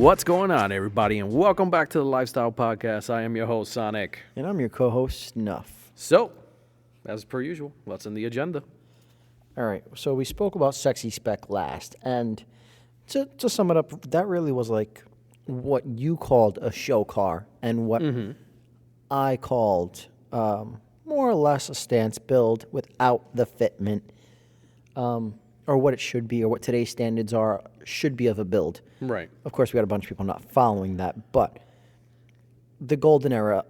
What's going on, everybody, and welcome back to the Lifestyle Podcast. I am your host, Sonic. And I'm your co-host, Snuff. So, as per usual, what's in the agenda? All right, so we spoke about sexy spec last, and to sum it up, that really was like what you called a show car, and what I called more or less a stance build without the fitment, or what it should be, or what today's standards should be of a build. Right. Of course, we got a bunch of people not following that, but the golden era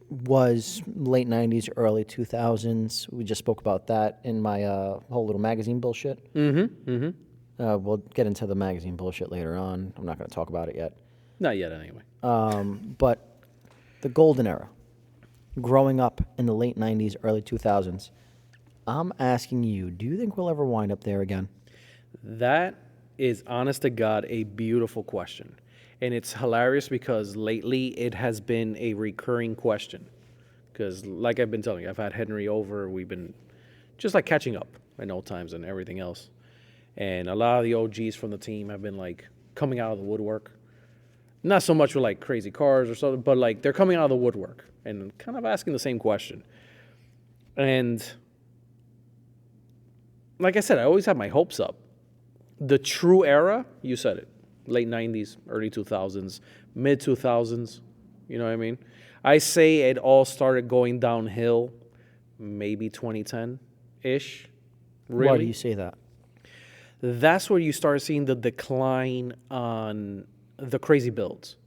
was late 90s, early 2000s. We just spoke about that in my whole little magazine bullshit. We'll get into the magazine bullshit later on. I'm not going to talk about it yet. Not yet, anyway. But the golden era, growing up in the late 90s, early 2000s, I'm asking you, do you think we'll ever wind up there again? That is, honest to God, a beautiful question. And it's hilarious because lately it has been a recurring question. Because like I've been telling you, I've had Henry over. We've been just like catching up in old times and everything else. And a lot of the OGs from the team have been like coming out of the woodwork. Not so much with like crazy cars or something, but like they're coming out of the woodwork and kind of asking the same question. And like I said, I always have my hopes up. The true era, you said it, late 90s, early 2000s, mid 2000s, you know what I mean? I say it all started going downhill maybe 2010-ish. Really? Why do you say that? That's where you start seeing the decline on the crazy builds.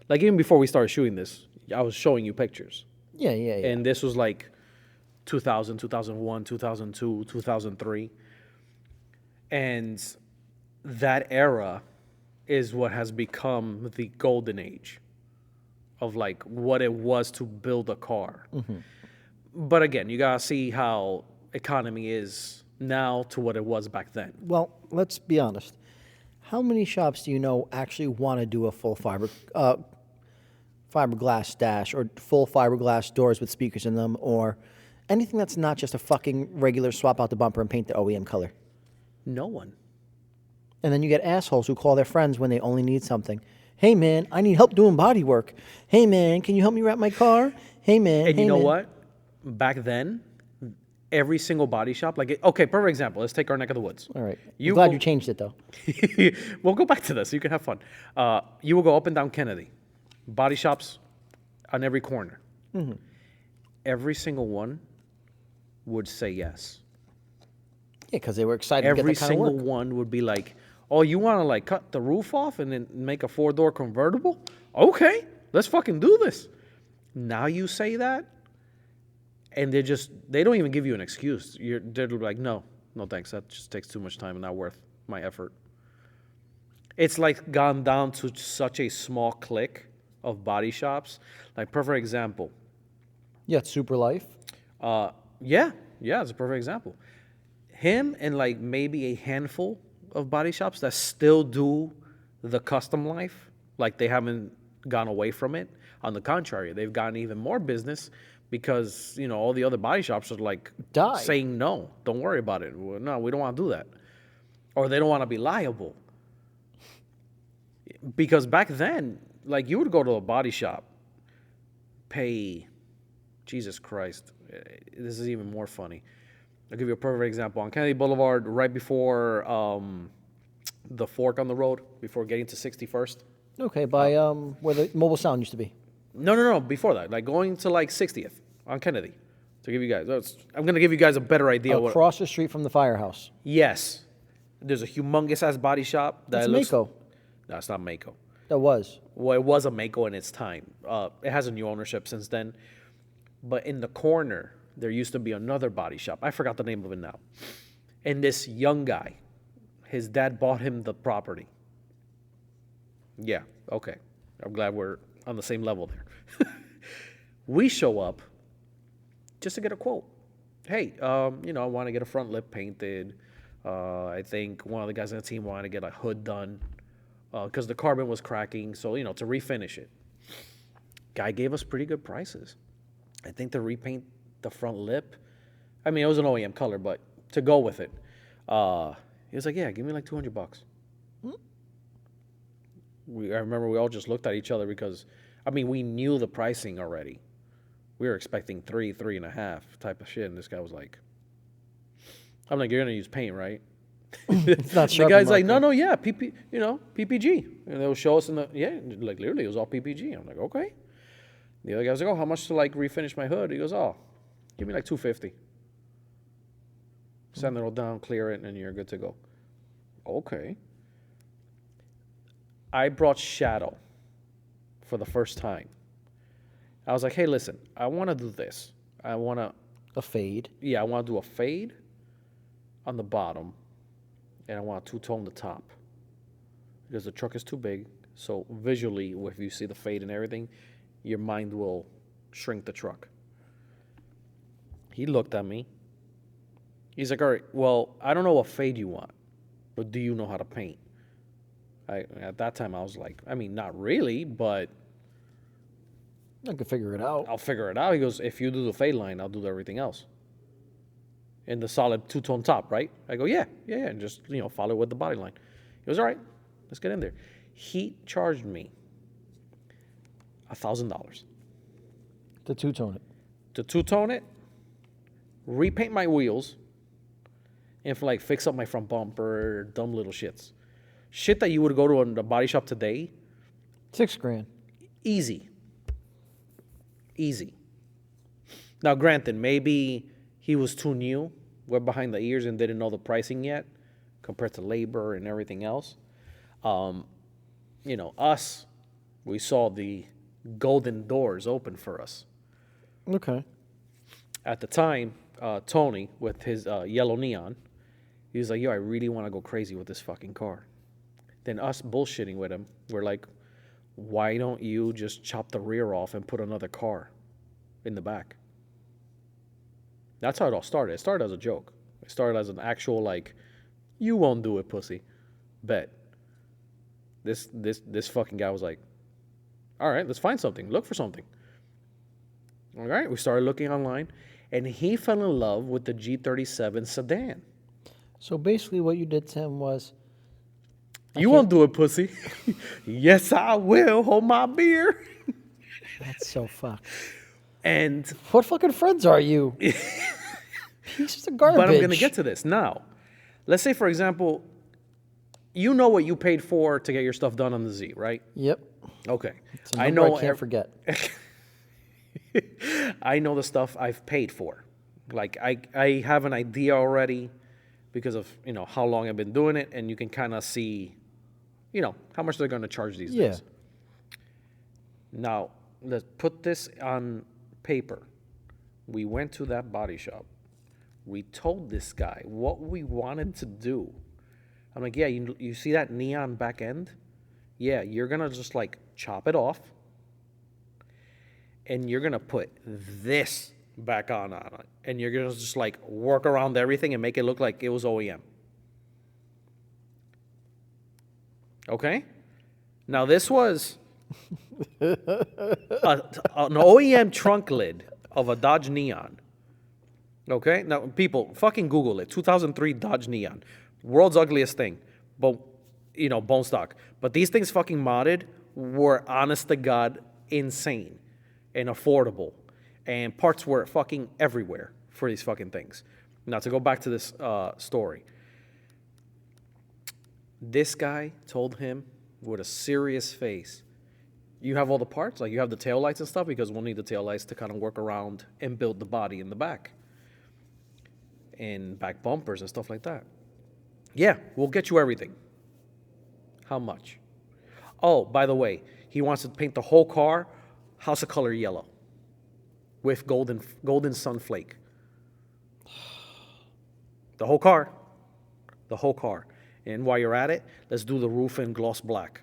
Like even before we started shooting this, I was showing you pictures. Yeah. And this was like 2000, 2001, 2002, 2003. And that era is what has become the golden age of like what it was to build a car. But again, you gotta see how economy is now to what it was back then. Well, let's be honest. How many shops do you know actually want to do a full fiberglass dash or full fiberglass doors with speakers in them, or anything that's not just a fucking regular swap out the bumper and paint the OEM color? No one. And then you get assholes who call their friends when they only need something. Hey, man, I need help doing body work. Hey, man, can you help me wrap my car? Hey, man. And you know what? Back then, every single body shop, like, okay, perfect example. Let's take our neck of the woods. All right. I'm glad you changed it, though. We'll go back to this. You can have fun. You will go up and down Kennedy. Body shops on every corner. Every single one would say yes. Yeah, because they were excited to get Every that kind of single work. one would be like, oh, you want to like cut the roof off and then make a 4-door convertible? Okay, let's fucking do this. Now you say that, and they don't even give you an excuse. They're like, no thanks. That just takes too much time and not worth my effort. It's like gone down to such a small clique of body shops. Like, perfect example. Yeah, it's Super Life. Yeah, it's a perfect example. Him and like maybe a handful of body shops that still do the custom life, like they haven't gone away from it. On the contrary, they've gotten even more business because, you know, all the other body shops are like saying, no, don't worry about it. No, we don't want to do that. Or they don't want to be liable. Because back then, like you would go to a body shop, pay, Jesus Christ, this is even more funny. I'll give you a perfect example. On Kennedy Boulevard, right before the fork on the road, before getting to 61st. Okay, by where the Mobile Sound used to be. No, before that. Like going to like 60th on Kennedy. To give you guys, I'm going to give you guys a better idea. Across the street from the firehouse. Yes. There's a humongous-ass body shop. That's Mako. No, it's not Mako. That was. Well, it was a Mako in its time. It has a new ownership since then. But in the corner, there used to be another body shop. I forgot the name of it now. And this young guy, his dad bought him the property. Yeah, okay. I'm glad we're on the same level there. We show up just to get a quote. Hey, I want to get a front lip painted. I think one of the guys on the team wanted to get a hood done because the carbon was cracking. So, to refinish it. Guy gave us pretty good prices. I think to repaint the front lip, I mean, it was an OEM color, but to go with it, he was like, yeah, give me like $200. I remember we all just looked at each other because, I mean, we knew the pricing already. We were expecting 3.5 type of shit, and this guy was like, I'm like, you're gonna use paint, right? It's not The guy's Sharpie like, marker. no, yeah, PPG, and they'll show us like literally it was all PPG. I'm like, okay. The other guy's like, oh, how much to like refinish my hood? He goes, oh, give me like $250. Sand it all down, clear it, and you're good to go. Okay. I brought shadow for the first time. I was like, hey, listen, I want to do this. I want to, A fade. I want to do a fade on the bottom, and I want to two-tone the top because the truck is too big. So visually, if you see the fade and everything, your mind will shrink the truck. He looked at me. He's like, all right, well, I don't know what fade you want, but do you know how to paint? At that time, I was like, I mean, not really, but I could figure it out. I'll figure it out. He goes, if you do the fade line, I'll do everything else. In the solid two-tone top, right? I go, yeah, and just, follow with the body line. He goes, all right, let's get in there. He charged me $1,000 To two-tone it. to two-tone it, repaint my wheels, and for like fix up my front bumper, dumb little shits. Shit that you would go to the body shop today, $6,000. easy. Now, granted, maybe he was too new, we're behind the ears and didn't know the pricing yet compared to labor and everything else. Us, we saw the golden doors open for us. Okay. At the time, Tony, with his yellow neon, he was like, yo, I really want to go crazy with this fucking car. Then us bullshitting with him, we're like, why don't you just chop the rear off and put another car in the back? That's how it all started. It started as a joke. It started as an actual, like, you won't do it, pussy. Bet. This fucking guy was like, all right, let's find something. Look for something. All right, we started looking online, and he fell in love with the G37 sedan. So basically what you did to him was... You won't do it, pussy. Yes, I will. Hold my beer. That's so fucked. And What fucking friends are you? Pieces of garbage. but I'm gonna get to this now. Let's say, for example, you know what you paid for to get your stuff done on the Z, right? Yep. Okay. It's a number I can't forget. I know the stuff I've paid for. Like I have an idea already because of how long I've been doing it, and you can kind of see, how much they're gonna charge these days. Now let's put this on paper. We went to that body shop. We told this guy what we wanted to do. I'm like, yeah, you see that neon back end? Yeah, you're gonna just like chop it off, and you're gonna put this back on it, and you're gonna just like work around everything and make it look like it was OEM. Okay? Now this was an OEM trunk lid of a Dodge Neon. Okay? Now, people, fucking Google it. 2003 Dodge Neon. World's ugliest thing. But, bone stock. But these things fucking modded were, honest to God, insane and affordable. And parts were fucking everywhere for these fucking things. Now, to go back to this story. This guy told him with a serious face, you have all the parts? Like, you have the taillights and stuff? Because we'll need the taillights to kind of work around and build the body in the back. And back bumpers and stuff like that. Yeah, we'll get you everything. How much? Oh, by the way, he wants to paint the whole car house of color yellow with golden sunflake. The whole car. The whole car. And while you're at it, let's do the roof in gloss black.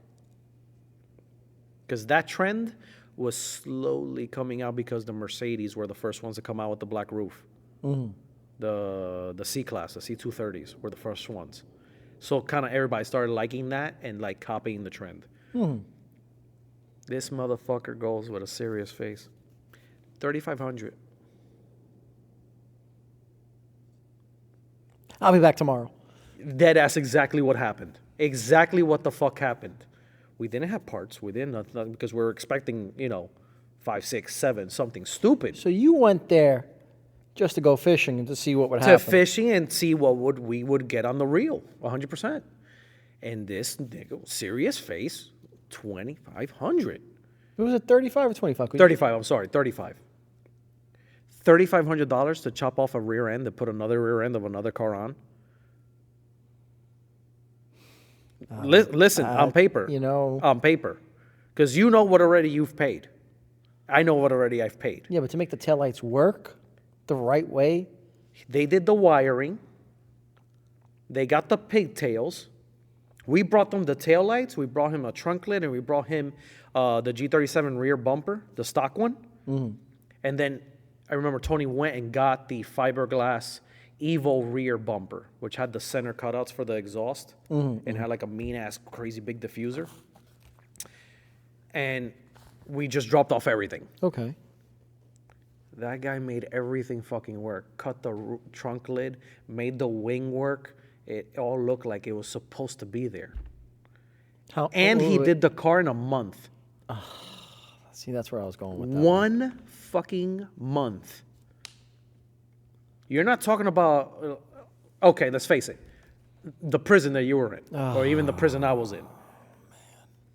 Because that trend was slowly coming out because the Mercedes were the first ones to come out with the black roof. Mm-hmm. The C-Class, the C230s were the first ones. So kind of everybody started liking that and like copying the trend. Mm-hmm. This motherfucker goes with a serious face. $3,500. I'll be back tomorrow. That's exactly what happened. Exactly what the fuck happened. We didn't have parts. We didn't nothing because we were expecting, 5, 6, 7, something stupid. So you went there just to go fishing and to see what would To happen. fishing and see what we would get on the reel, 100%. And this nigga, serious face, 2,500. It was at 35 or 25? 35, I'm sorry, 35. $3,500 to chop off a rear end to put another rear end of another car on. Listen, on paper. On paper. Because you know what already you've paid. I know what already I've paid. Yeah, but to make the taillights work the right way. They did the wiring. They got the pigtails. We brought them the taillights. We brought him a trunk lid, and we brought him the G37 rear bumper, the stock one. Mm-hmm. And then I remember Tony went and got the fiberglass Evo rear bumper, which had the center cutouts for the exhaust and had like a mean-ass, crazy big diffuser. And we just dropped off everything. Okay. That guy made everything fucking work. Cut the trunk lid, made the wing work. It all looked like it was supposed to be there. He did the car in a month. See, that's where I was going with that. One fucking month. You're not talking about, okay, let's face it, the prison that you were in, or even the prison I was in.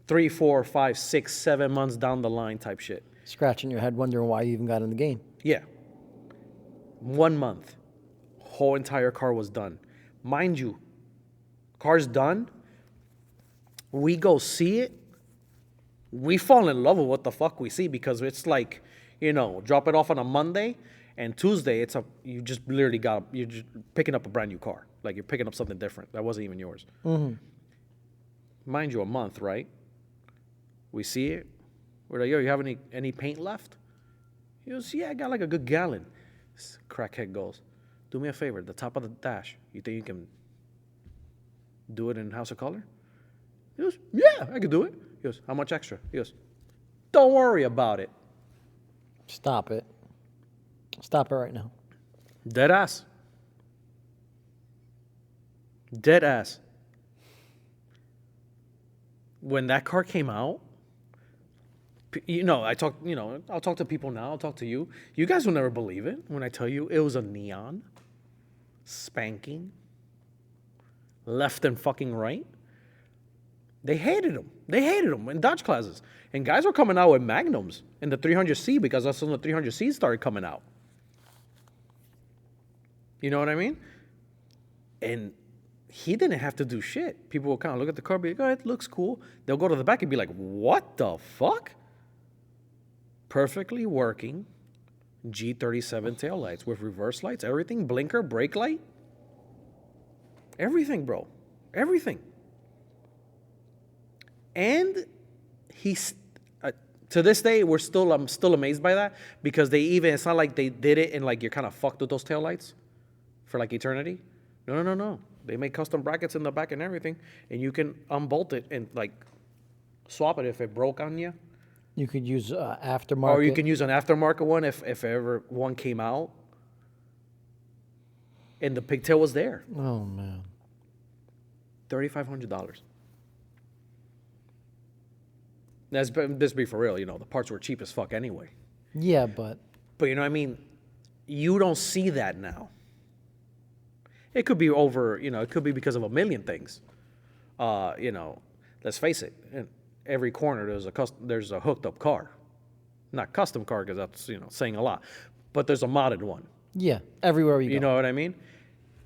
3, 4, 5, 6, 7 months down the line type shit. Scratching your head, wondering why you even got in the game. Yeah. 1 month. Whole entire car was done. Mind you, car's done. We go see it. We fall in love with what the fuck we see because it's like, drop it off on a Monday, and Tuesday you just literally you're just picking up a brand new car. Like you're picking up something different that wasn't even yours. Mm-hmm. Mind you, a month, right? We see it. We're like, yo, you have any paint left? He goes, yeah, I got like a good gallon. This crackhead goes, do me a favor, the top of the dash, you think you can do it in House of Color? He goes, yeah, I can do it. He goes, how much extra? He goes, don't worry about it. Stop it. Stop it right now. Dead ass. Dead ass. When that car came out, I'll talk to people now. I'll talk to you. You guys will never believe it when I tell you it was a neon, spanking, left and fucking right. They hated them. They hated them in Dodge classes. And guys were coming out with Magnums in the 300C because that's when the 300C started coming out. You know what I mean? And he didn't have to do shit. People will kind of look at the car and be like, oh, it looks cool. They'll go to the back and be like, what the fuck? Perfectly working G37 taillights with reverse lights, everything, blinker, brake light. Everything, bro. Everything. And he's to this day, I'm still amazed by that because it's not like they did it and like you're kind of fucked with those taillights for like eternity. No. They make custom brackets in the back and everything, and you can unbolt it and like swap it if it broke on you. You could use aftermarket. Or you can use an aftermarket one if ever one came out. And the pigtail was there. Oh, man. $3,500. Let's be for real, the parts were cheap as fuck anyway. Yeah, but you know what I mean? You don't see that now. It could be it could be because of a million things. Let's face it. In every corner there's a hooked up car. Not custom car because that's, saying a lot. But there's a modded one. Yeah, everywhere you go. You know what I mean?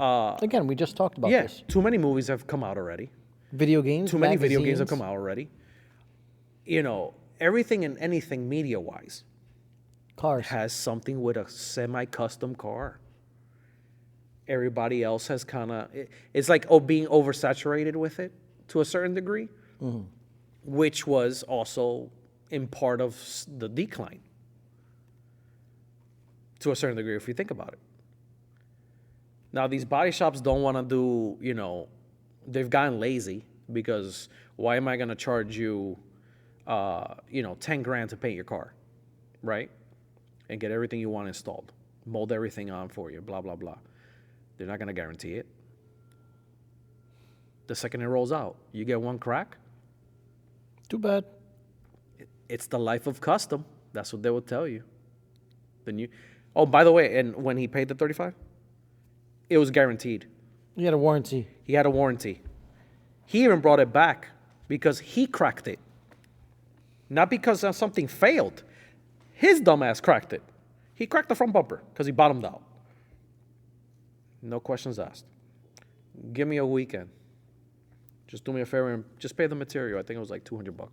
Again, we just talked about this. Too many movies have come out already. Video games, Too many video games have come out already. Everything and anything media-wise cars has something with a semi-custom car. Everybody else has kind of... It's like being oversaturated with it to a certain degree, which was also in part of the decline to a certain degree if you think about it. Now, these body shops don't want to do, they've gotten lazy because why am I going to charge you, 10 grand to paint your car, right? And get everything you want installed, mold everything on for you, blah, blah, blah. They're not going to guarantee it. The second it rolls out, you get one crack, Too bad. It's the life of custom. That's what they will tell you. The new. Oh, by the way, and when he paid the 35, it was guaranteed. You had a warranty. He had a warranty. He even brought it back because he cracked it. Not because something failed. His dumbass cracked it. He cracked the front bumper because he bottomed out. No questions asked. Give me a weekend. Just do me a favor and just pay the material. I think it was like $200.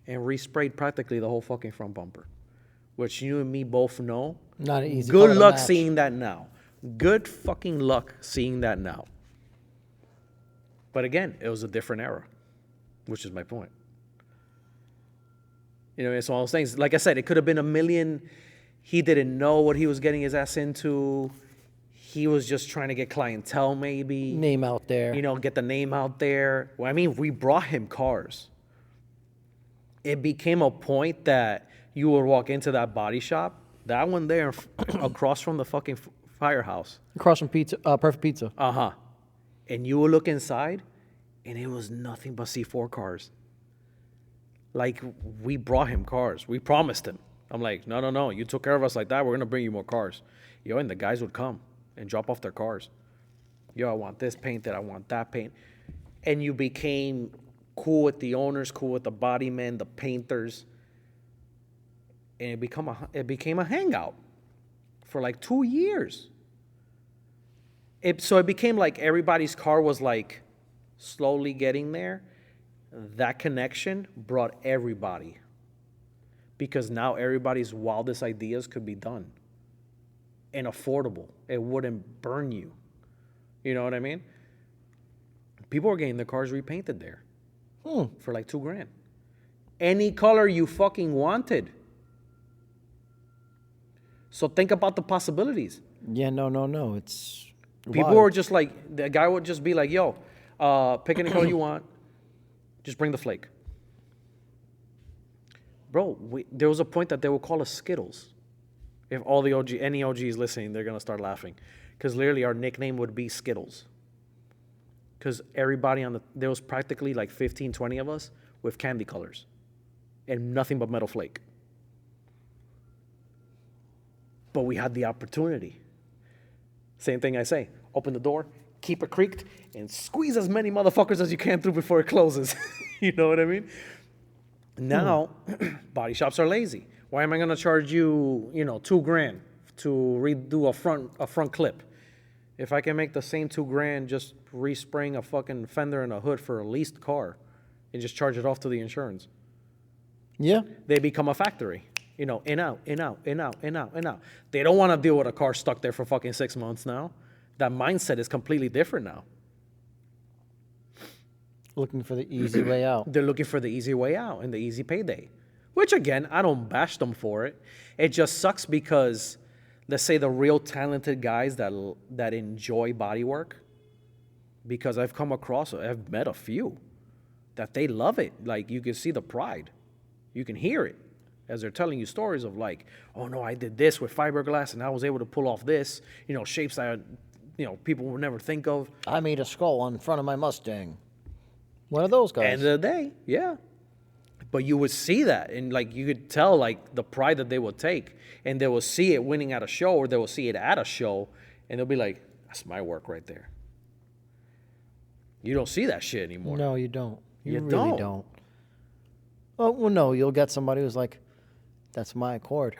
And resprayed practically the whole fucking front bumper, which you and me both know. Not an easy. Good luck seeing that now. Good fucking luck seeing that now. But again, it was a different era, which is my point. You know, it's all those things. Like I said, it could have been a million. He didn't know what he was getting his ass into. He was just trying to get clientele, maybe. Name out there. You know, get the name out there. Well, I mean, we brought him cars. It became a point that you would walk into that body shop, that one there across from the fucking firehouse. Across from Perfect Pizza. Uh-huh. And you would look inside, and it was nothing but C4 cars. Like, we brought him cars. We promised him. I'm like, no. You took care of us like that. We're going to bring you more cars. Yo, and the guys would come and drop off their cars. Yo, I want this painted. I want that paint. And you became cool with the owners, cool with the body men, the painters. And it became a hangout for like 2 years. So it became like everybody's car was like slowly getting there. That connection brought everybody. Because now everybody's wildest ideas could be done. And affordable. It wouldn't burn you. You know what I mean? People were getting their cars repainted there. For like $2,000. Any color you fucking wanted. So think about the possibilities. Yeah, no. It's People were just like, the guy would just be like, yo, pick any color you want. Just bring the flake. Bro, there was a point that they would call us Skittles. If all the any OG is listening, they're going to start laughing. Because literally our nickname would be Skittles. Because everybody there was practically like 15, 20 of us with candy colors. And nothing but metal flake. But we had the opportunity. Same thing I say. Open the door, keep it creaked, and squeeze as many motherfuckers as you can through before it closes. You know what I mean? Now, body shops are lazy. Why am I going to charge you, $2,000 to redo a front clip? If I can make the same $2,000 just respraying a fucking fender and a hood for a leased car and just charge it off to the insurance. Yeah. They become a factory. In out. They don't want to deal with a car stuck there for fucking 6 months now. That mindset is completely different now. Looking for the easy way out. They're looking for the easy way out and the easy payday. Which, again, I don't bash them for it. It just sucks because, let's say, the real talented guys that enjoy body work, because I've met a few, that they love it. Like, you can see the pride. You can hear it as they're telling you stories of like, oh, no, I did this with fiberglass, and I was able to pull off this, shapes that, people would never think of. I made a skull on front of my Mustang. One of those guys. End of the day, yeah. But you would see that, and like you could tell like the pride that they would take, and they will see it winning at a show, or they will see it at a show, and they'll be like, "That's my work right there." You don't see that shit anymore. No, you don't. You really don't. don't. Oh, well, no, you'll get somebody who's like, "That's my Accord."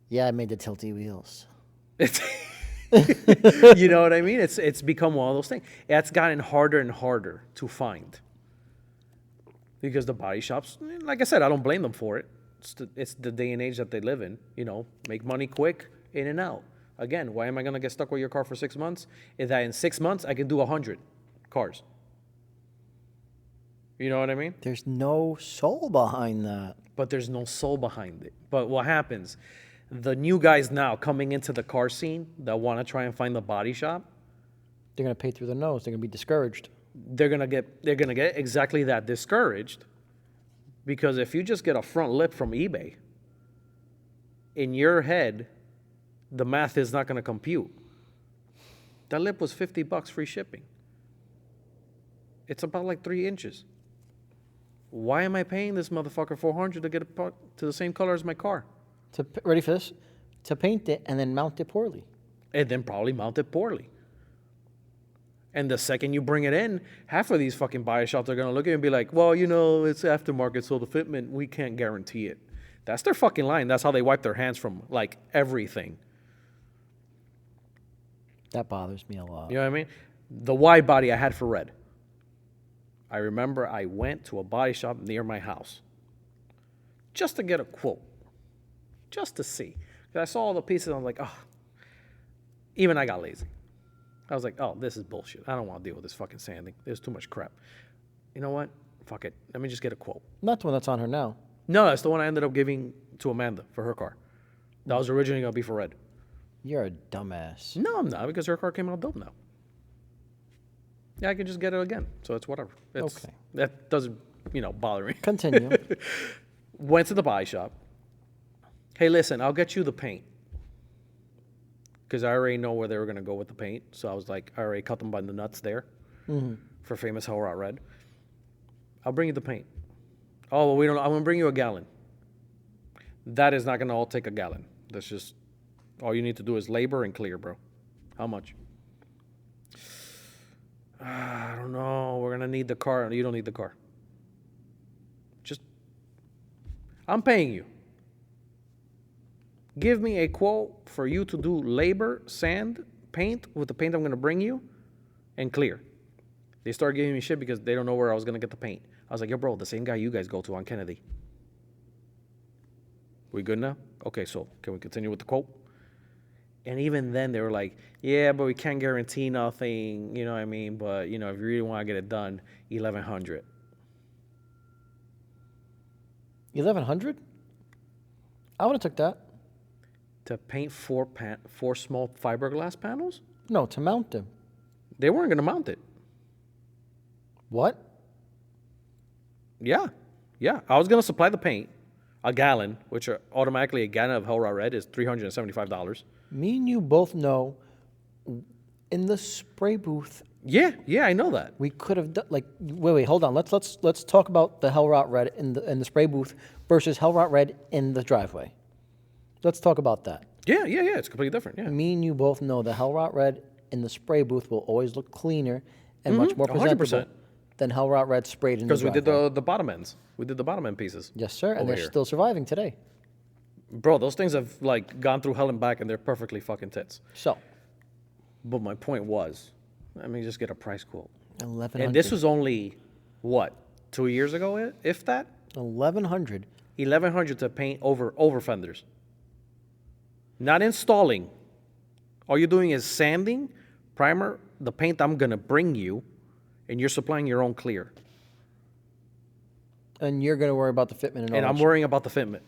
Yeah, I made the tilty wheels. You know what I mean? It's become one of those things. It's gotten harder and harder to find. Because the body shops, like I said, I don't blame them for it. It's the day and age that they live in. Make money quick, in and out. Again, why am I going to get stuck with your car for 6 months? Is that in 6 months, I can do 100 cars. You know what I mean? There's no soul behind that. But there's no soul behind it. But what happens? The new guys now coming into the car scene that want to try and find the body shop, they're going to pay through the nose. They're going to be discouraged. They're gonna get exactly that, discouraged, because if you just get a front lip from eBay, in your head, the math is not gonna compute. That lip was $50 free shipping. It's about like 3 inches. Why am I paying this motherfucker $400 to get a part to the same color as my car? Ready for this? To paint it and then mount it poorly. And then probably mount it poorly. And the second you bring it in, half of these fucking body shops are going to look at it and be like, well, you know, it's aftermarket, so the fitment, we can't guarantee it. That's their fucking line. That's how they wipe their hands from, like, everything. That bothers me a lot. You know what I mean? The wide body I had for red. I remember I went to a body shop near my house just to get a quote, just to see. Because I saw all the pieces and I was like, oh, even I got lazy. I was like, oh, this is bullshit. I don't want to deal with this fucking sanding. There's too much crap. You know what? Fuck it. Let me just get a quote. Not the one that's on her now. No, that's the one I ended up giving to Amanda for her car. That was originally going to be for red. You're a dumbass. No, I'm not, because her car came out dope now. Yeah, I can just get it again. So it's whatever. Okay. That doesn't, bother me. Continue. Went to the body shop. Hey, listen, I'll get you the paint. Because I already know where they were going to go with the paint. So I was like, I already cut them by the nuts there for famous Hell Rot Red. I'll bring you the paint. Oh, well, I'm going to bring you a gallon. That is not going to all take a gallon. That's just, all you need to do is labor and clear, bro. How much? I don't know. We're going to need the car. You don't need the car. I'm paying you. Give me a quote for you to do labor, sand, paint with the paint I'm going to bring you, and clear. They started giving me shit because they don't know where I was going to get the paint. I was like, yo, bro, the same guy you guys go to on Kennedy. We good now? Okay, so can we continue with the quote? And even then, they were like, yeah, but we can't guarantee nothing, you know what I mean? But, if you really want to get it done, $1,100. 1,100? I would have took that. To paint four small fiberglass panels? No, to mount them. They weren't going to mount it. What? Yeah. I was going to supply the paint, a gallon, which are automatically a gallon of Hell Rot Red is $375. Me and you both know in the spray booth. Yeah, I know that. We could have done wait, hold on. Let's talk about the Hell Rot Red in the spray booth versus Hell Rot Red in the driveway. Let's talk about that. Yeah. It's completely different. Yeah. Me and you both know the Hell Rot Red in the spray booth will always look cleaner and much more presentable 100%. than Hell Rot Red sprayed in the driveway. Because we did the bottom ends. We did the bottom end pieces. Yes, sir, and they're here. still surviving today. Bro, those things have gone through hell and back, and they're perfectly fucking tits. So, But my point was, let me just get a price quote. 1,100. And this was only, what, 2 years ago, if that? 1,100. 1,100 to paint over fenders. Not installing. All you're doing is sanding, primer, the paint I'm going to bring you, and you're supplying your own clear. And you're going to worry about the fitment and all And that I'm shit. worrying about the fitment.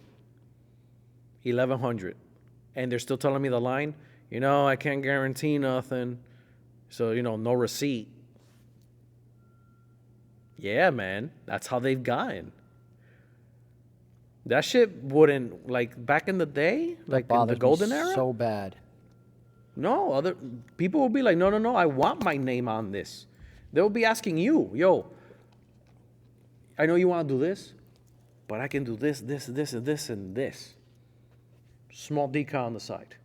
1,100. And they're still telling me the line, I can't guarantee nothing. So, no receipt. Yeah, man. That's how they've gotten. That shit wouldn't, back in the day, in the Bothers me golden era. so bad. No, other people will be like, no, I want my name on this. They'll be asking you, yo, I know you want to do this, but I can do this, and this, and this. Small decal on the side.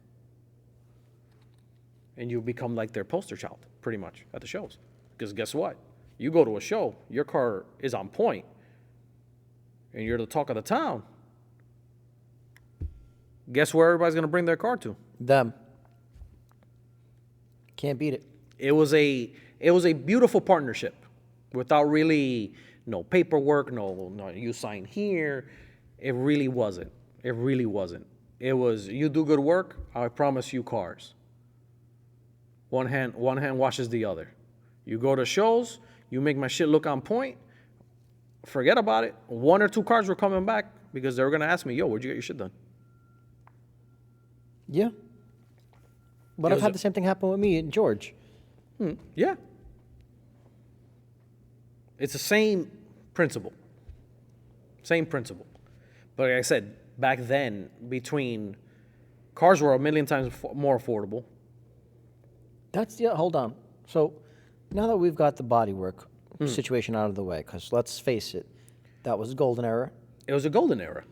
And you become like their poster child, pretty much, at the shows. Because guess what? You go to a show, your car is on point, and you're the talk of the town. Guess where everybody's going to bring their car to? Them. Can't beat it. It was a beautiful partnership without really no paperwork, no you sign here. It really wasn't. It was you do good work, I promise you cars. One hand washes the other. You go to shows, you make my shit look on point. Forget about it. 1 or 2 cars were coming back because they were gonna ask me, yo, where'd you get your shit done? Yeah. But I've had the same thing happen with me and George. Yeah. It's the same principle. But like I said, back then, cars were a million times more affordable. Hold on. So now that we've got the body work situation out of the way, because let's face it, that was the golden era. It was a golden era.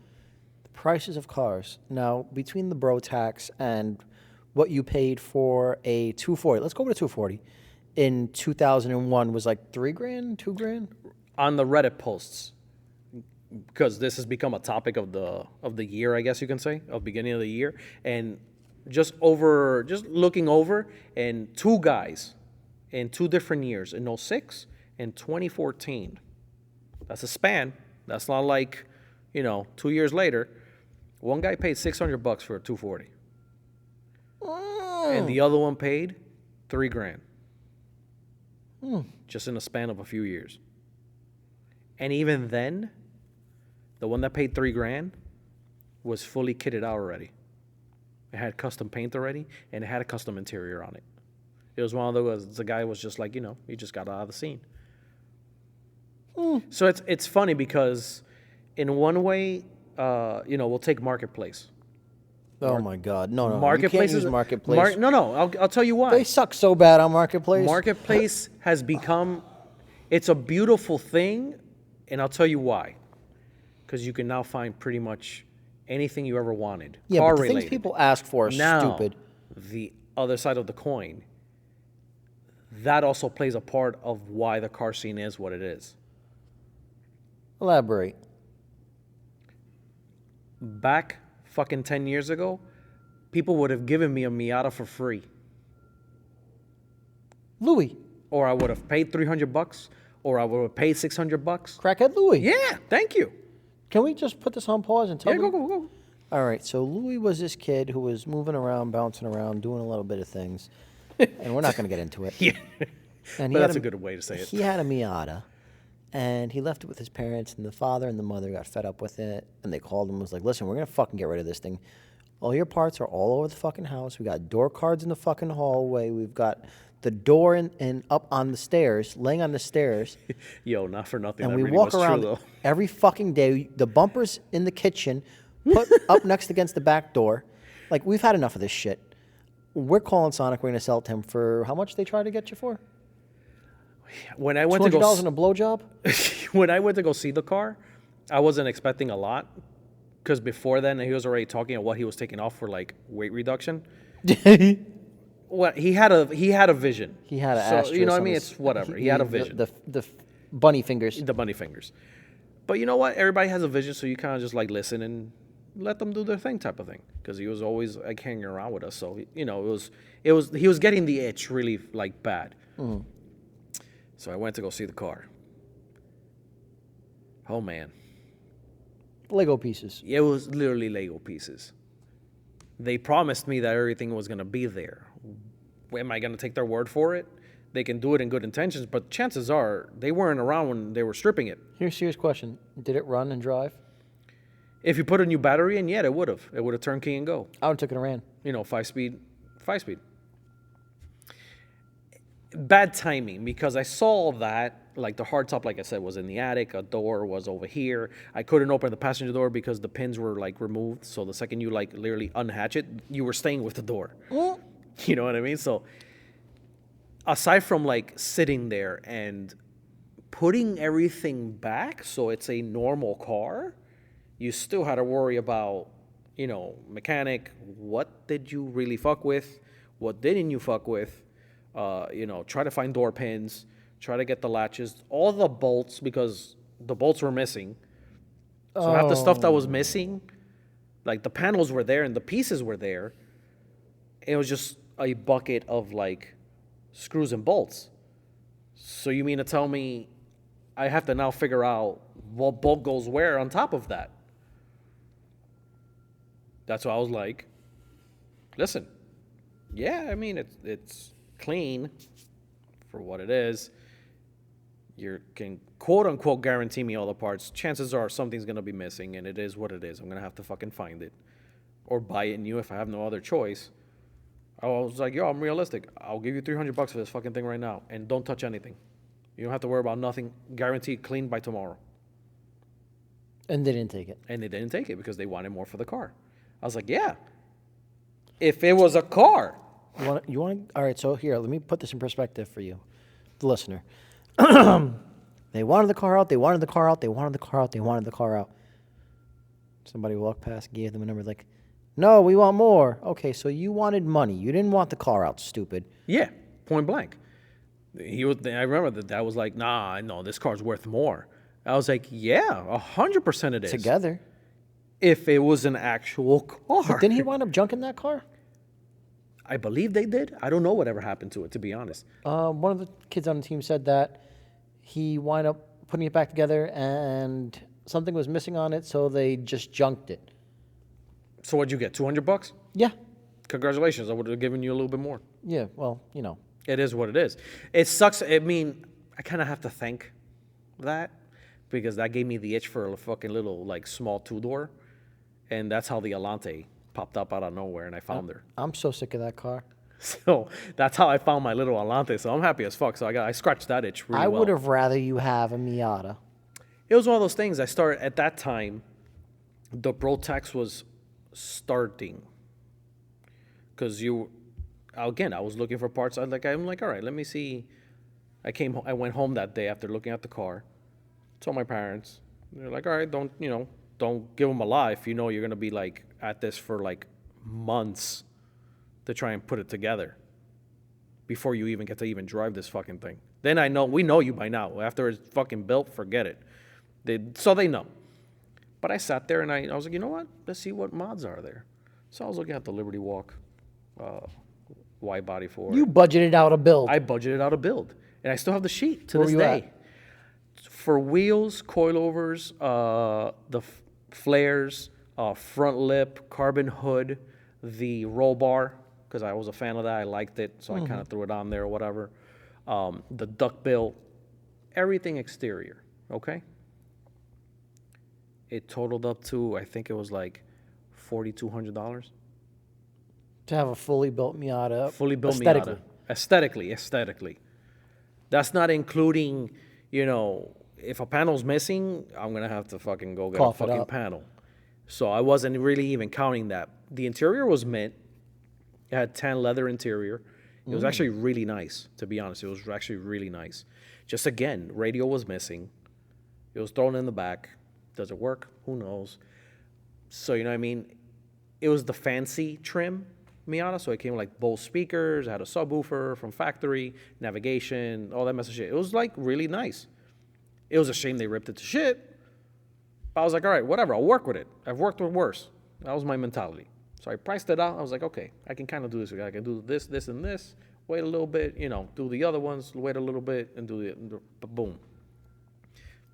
Prices of cars now between the bro tax and what you paid for a 240. Let's go with a 240. In 2001 was like $3,000, $2,000. On the Reddit posts, because this has become a topic of the year, I guess you can say, of beginning of the year, and just looking over, and two guys in 2 different years, in '06 and 2014. That's a span. That's not like, 2 years later. One guy paid $600 for a 240, and the other one paid $3,000. Just in a span of a few years. And even then, the one that paid $3,000 was fully kitted out already. It had custom paint already, and it had a custom interior on it. It was one of those, the guy was just like, he just got out of the scene. So it's funny because in one way, we'll take Marketplace. Oh my God! No, Marketplace you can't use Marketplace. I'll tell you why. They suck so bad on Marketplace. Marketplace has become, it's a beautiful thing, and I'll tell you why. Because you can now find pretty much anything you ever wanted. Yeah, car but the things related. people ask for are stupid. The other side of the coin, that also plays a part of why the car scene is what it is. Elaborate. Back fucking 10 years ago, people would have given me a Miata for free. Louis. Or I would have paid $300, or I would have paid $600. Crackhead Louis. Yeah, thank you. Can we just put this on pause and tell Yeah, them? go. All right, so Louis was this kid who was moving around, bouncing around, doing a little bit of things. And we're not going to get into it. Yeah. And But that's a good way to say it. He had a Miata, and he left it with his parents, and the father and the mother got fed up with it, and they called him and was like, listen, we're going to fucking get rid of this thing. All your parts are all over the fucking house. We got door cards in the fucking hallway. We've got the door and up on the stairs, laying on the stairs. Yo, not for nothing. And that we really walk was around true, though. every fucking day. The bumpers in the kitchen, put up next against the back door. Like, we've had enough of this shit. We're calling Sonic. We're going to sell it to him for how much they try to get you for? When I went to go, $200 in a blowjob? when I went to go see the car, I wasn't expecting a lot, because before then he was already talking about what he was taking off for like weight reduction. Well, he had a vision. He had an so, asterisk you know what I on mean? his- It's whatever. He had a vision. The bunny fingers. The bunny fingers. But you know what? Everybody has a vision, so you kind of just like listen and let them do their thing, type of thing. Because he was always like hanging around with us, so it was he was getting the itch really like bad. Mm-hmm. So I went to go see the car. Oh man, Lego pieces. it was literally Lego pieces. They promised me that everything was gonna be there. Am I gonna take their word for it? They can do it in good intentions, but chances are they weren't around when they were stripping it. Here's a serious question. Did it run and drive? If you put a new battery in, yeah, it would have. It would have turned key and go. I would have took it and ran. 5-speed. Bad timing, because I saw that, like the hardtop, like I said, was in the attic. A door was over here. I couldn't open the passenger door because the pins were like removed. So the second you like literally unhatch it, you were staying with the door. You know what I mean? So aside from like sitting there and putting everything back so it's a normal car, you still had to worry about, mechanic, what did you really fuck with? What didn't you fuck with? Try to find door pins, try to get the latches, all the bolts, because the bolts were missing. So half the stuff that was missing, like the panels were there and the pieces were there. It was just a bucket of like screws and bolts. So you mean to tell me I have to now figure out what bolt goes where on top of that? That's why I was like, listen, yeah, I mean, it's clean for what it is. You can quote-unquote guarantee me all the parts. Chances are something's going to be missing, and it is what it is. I'm going to have to fucking find it or buy it new if I have no other choice. I was like, yo, I'm realistic. I'll give you $300 for this fucking thing right now, and don't touch anything. You don't have to worry about nothing. Guaranteed clean by tomorrow. And they didn't take it. And they didn't take it because they wanted more for the car. I was like, yeah. If it was a car. You want? All right, so here, let me put this in perspective for you, the listener. They wanted the car out. They wanted the car out. They wanted the car out. They wanted the car out. Somebody walked past, gave them a number, like, no, we want more. Okay, so you wanted money. You didn't want the car out, stupid. Yeah, point blank. I remember that was like, nah, no, this car's worth more. I was like, yeah, 100% it is. Together. If it was an actual car. But didn't he wind up junking that car? I believe they did. I don't know whatever happened to it, to be honest. One of the kids on the team said that he wound up putting it back together and something was missing on it, so they just junked it. So what'd you get, $200? Yeah. Congratulations, I would have given you a little bit more. Yeah, well, you know. It is what it is. It sucks. I mean, I kind of have to thank that because that gave me the itch for a fucking little, like, small two-door. And that's how the Alante popped up out of nowhere, and I found her. I'm so sick of that car. So that's how I found my little Alante. So I'm happy as fuck. So I scratched that itch really well. I would have rather you have a Miata. It was one of those things. I started at that time. The Protex was starting because I was looking for parts. I'm like, all right, let me see. I went home that day after looking at the car. Told my parents. They're like, all right, don't give them a life. You know, you're gonna be like at this for like months to try and put it together before you even get to even drive this fucking thing. Then we know you by now. After it's fucking built, forget it. So they know. But I sat there and I was like, you know what? Let's see what mods are there. So I was looking at the Liberty Walk, wide body for You budgeted out a build. I budgeted out a build, and I still have the sheet to Where this were you day. at? For wheels, coilovers, the flares, front lip, carbon hood, the roll bar, because I was a fan of that. I liked it, so I kind of threw it on there or whatever. The duckbill, everything exterior, okay? It totaled up to, I think it was like $4,200. To have a fully built Miata. Fully built aesthetically. Miata. Aesthetically. That's not including, if a panel's missing, I'm going to have to fucking go get Cough a it fucking up. panel. So I wasn't really even counting that. The interior was mint. It had tan leather interior. It was actually really nice, to be honest. It was actually really nice. Just again, radio was missing. It was thrown in the back. Does it work? Who knows? So, you know what I mean? It was the fancy trim Miata, so it came with like Bose speakers, it had a subwoofer from factory, navigation, all that mess of shit. It was like really nice. It was a shame they ripped it to shit. But I was like, all right, whatever, I'll work with it. I've worked with worse. That was my mentality. So I priced it out. I was like, okay, I can kind of do this. I can do this, this, and this. Wait a little bit, do the other ones, wait a little bit, and do the boom.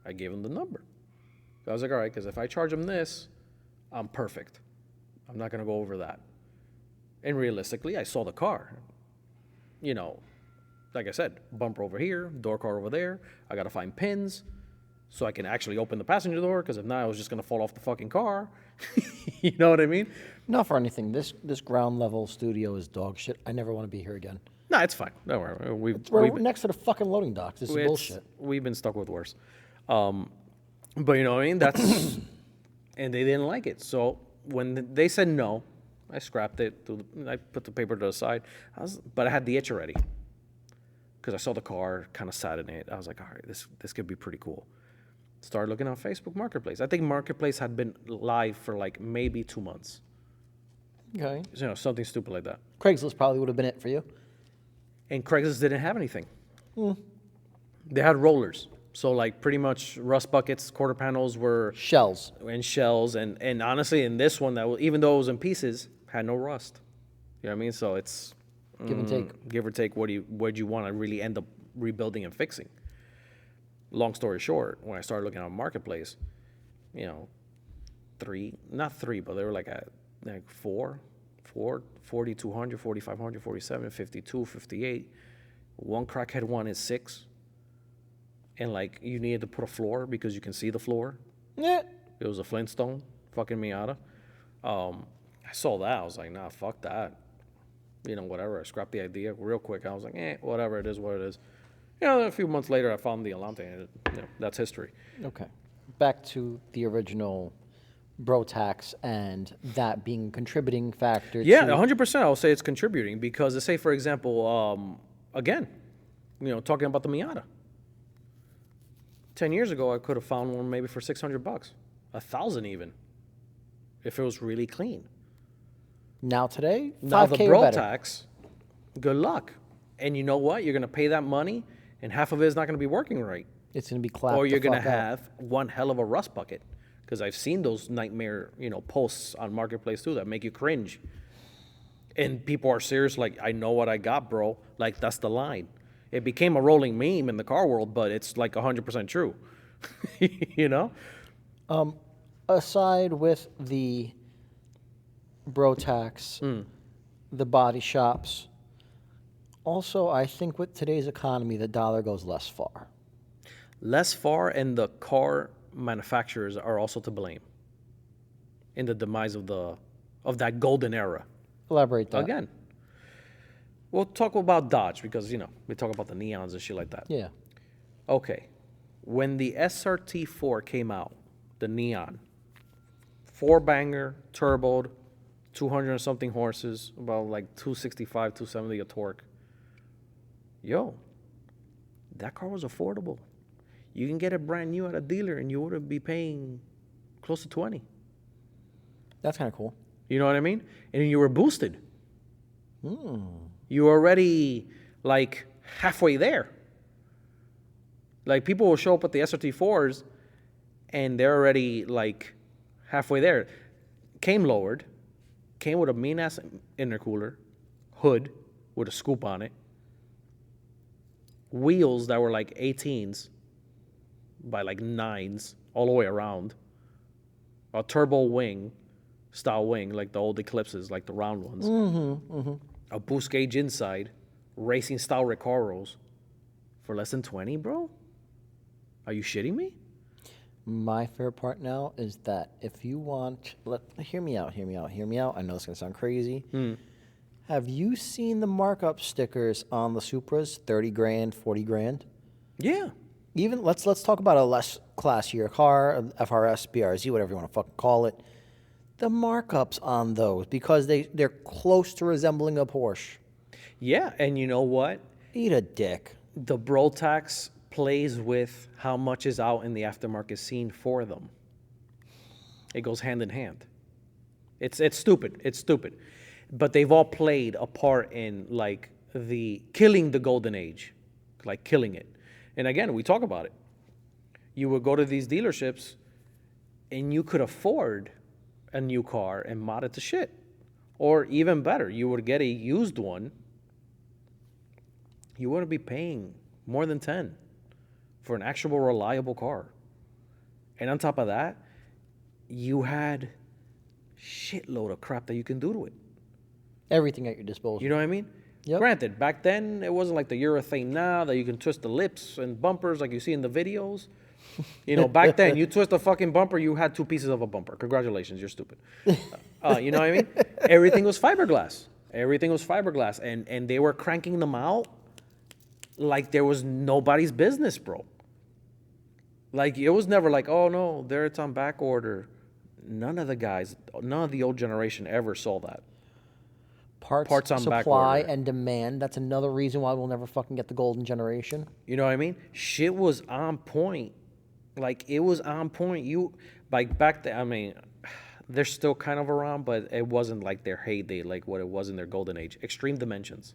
I gave him the number. I was like, all right, because if I charge them this, I'm perfect. I'm not going to go over that. And realistically, I saw the car. Like I said, bumper over here, door car over there. I got to find pins so I can actually open the passenger door, because if not, I was just going to fall off the fucking car. You know what I mean? Not for anything. This ground level studio is dog shit. I never want to be here again. No, it's fine. Don't worry. We're next to the fucking loading docks. This is bullshit. We've been stuck with worse. But you know what I mean? That's and they didn't like it. So when they said no, I scrapped it. I put the paper to the side. But I had the itch already because I saw the car, kind of sat in it. I was like, all right, this could be pretty cool. Started looking on Facebook Marketplace. I think Marketplace had been live for like maybe 2 months. Okay. Something stupid like that. Craigslist probably would have been it for you. And Craigslist didn't have anything. They had rollers. So like pretty much rust buckets, quarter panels were Shells. and shells, and honestly, in this one even though it was in pieces, had no rust. You know what I mean? So it's Give and take. give or take. What do you want to really end up rebuilding and fixing? Long story short, when I started looking at Marketplace, not three, but they were like four, 4,200, 4,500, 47, 52, 58. One crackhead one is 6. And like you needed to put a floor because you can see the floor. Yeah. It was a Flintstone, fucking Miata. I saw that. I was like, nah, fuck that. Whatever. I scrapped the idea real quick. I was like, whatever. It is what it is. A few months later, I found the Alante, and that's history. Okay. Back to the original bro tax and that being a contributing factor. Yeah, to 100%. I'll say it's contributing because, say, for example, again, talking about the Miata. 10 years ago, I could have found one maybe for $600, 1,000 even, if it was really clean. Now today, Now the 5K or bro better. tax, good luck. And you know what? You're gonna pay that money, and half of it is not gonna be working right, It's gonna be clapped. or you're the gonna fuck out. have one hell of a rust bucket. Because I've seen those nightmare, posts on Marketplace too that make you cringe. And people are serious, like, I know what I got, bro. Like, that's the line. It became a rolling meme in the car world, but it's like 100% true. you know? Aside with the bro tax, the body shops. Also, I think with today's economy, the dollar goes less far. Less far, and the car manufacturers are also to blame in the demise of that golden era. Elaborate that. Again, we'll talk about Dodge because, we talk about the neons and shit like that. Yeah. Okay. When the SRT4 came out, the neon, four-banger, turboed, 200 and something horses, about like 265, 270 of torque. Yo, that car was affordable. You can get it brand new at a dealer and you wouldn't be paying close to 20. That's kind of cool. You know what I mean? And you were boosted. You were already like halfway there. Like people will show up at the SRT4s and they're already like halfway there. Came lowered, came with a mean ass intercooler, hood with a scoop on it, wheels that were like 18s by like 9s all the way around, a turbo wing, style wing, like the old Eclipses, like the round ones, a boost gauge inside, racing style Recaros for less than 20, bro? Are you shitting me? My favorite part now is that if you want, hear me out. I know it's gonna sound crazy. Have you seen the markup stickers on the Supras? 30 grand, 40 grand. Yeah. Even let's talk about a less classier car, FRS, BRZ, whatever you want to fucking call it. The markups on those, because they're close to resembling a Porsche. Yeah, and you know what? Eat a dick. The bro tax plays with how much is out in the aftermarket scene for them. It goes hand in hand. It's stupid. It's stupid. But they've all played a part in like killing the golden age, like killing it. And again, we talk about it. You would go to these dealerships and you could afford a new car and mod it to shit. Or even better, you would get a used one. You wouldn't be paying more than 10 for an actual reliable car. And on top of that, you had shitload of crap that you can do to it. Everything at your disposal. You know what I mean? Yep. Granted, back then it wasn't like the urethane now that you can twist the lips and bumpers like you see in the videos. Back then you twist a fucking bumper, you had 2 pieces of a bumper. Congratulations, you're stupid. You know what I mean? Everything was fiberglass. And they were cranking them out like there was nobody's business, bro. Like it was never like, oh no, there it's on back order. None of the old generation ever saw that. Parts on back supply order. and demand. That's another reason why we'll never fucking get the golden generation. You know what I mean? Shit was on point. Like it was on point. Back then, I mean, they're still kind of around, but it wasn't like their heyday, like what it was in their golden age. Extreme Dimensions.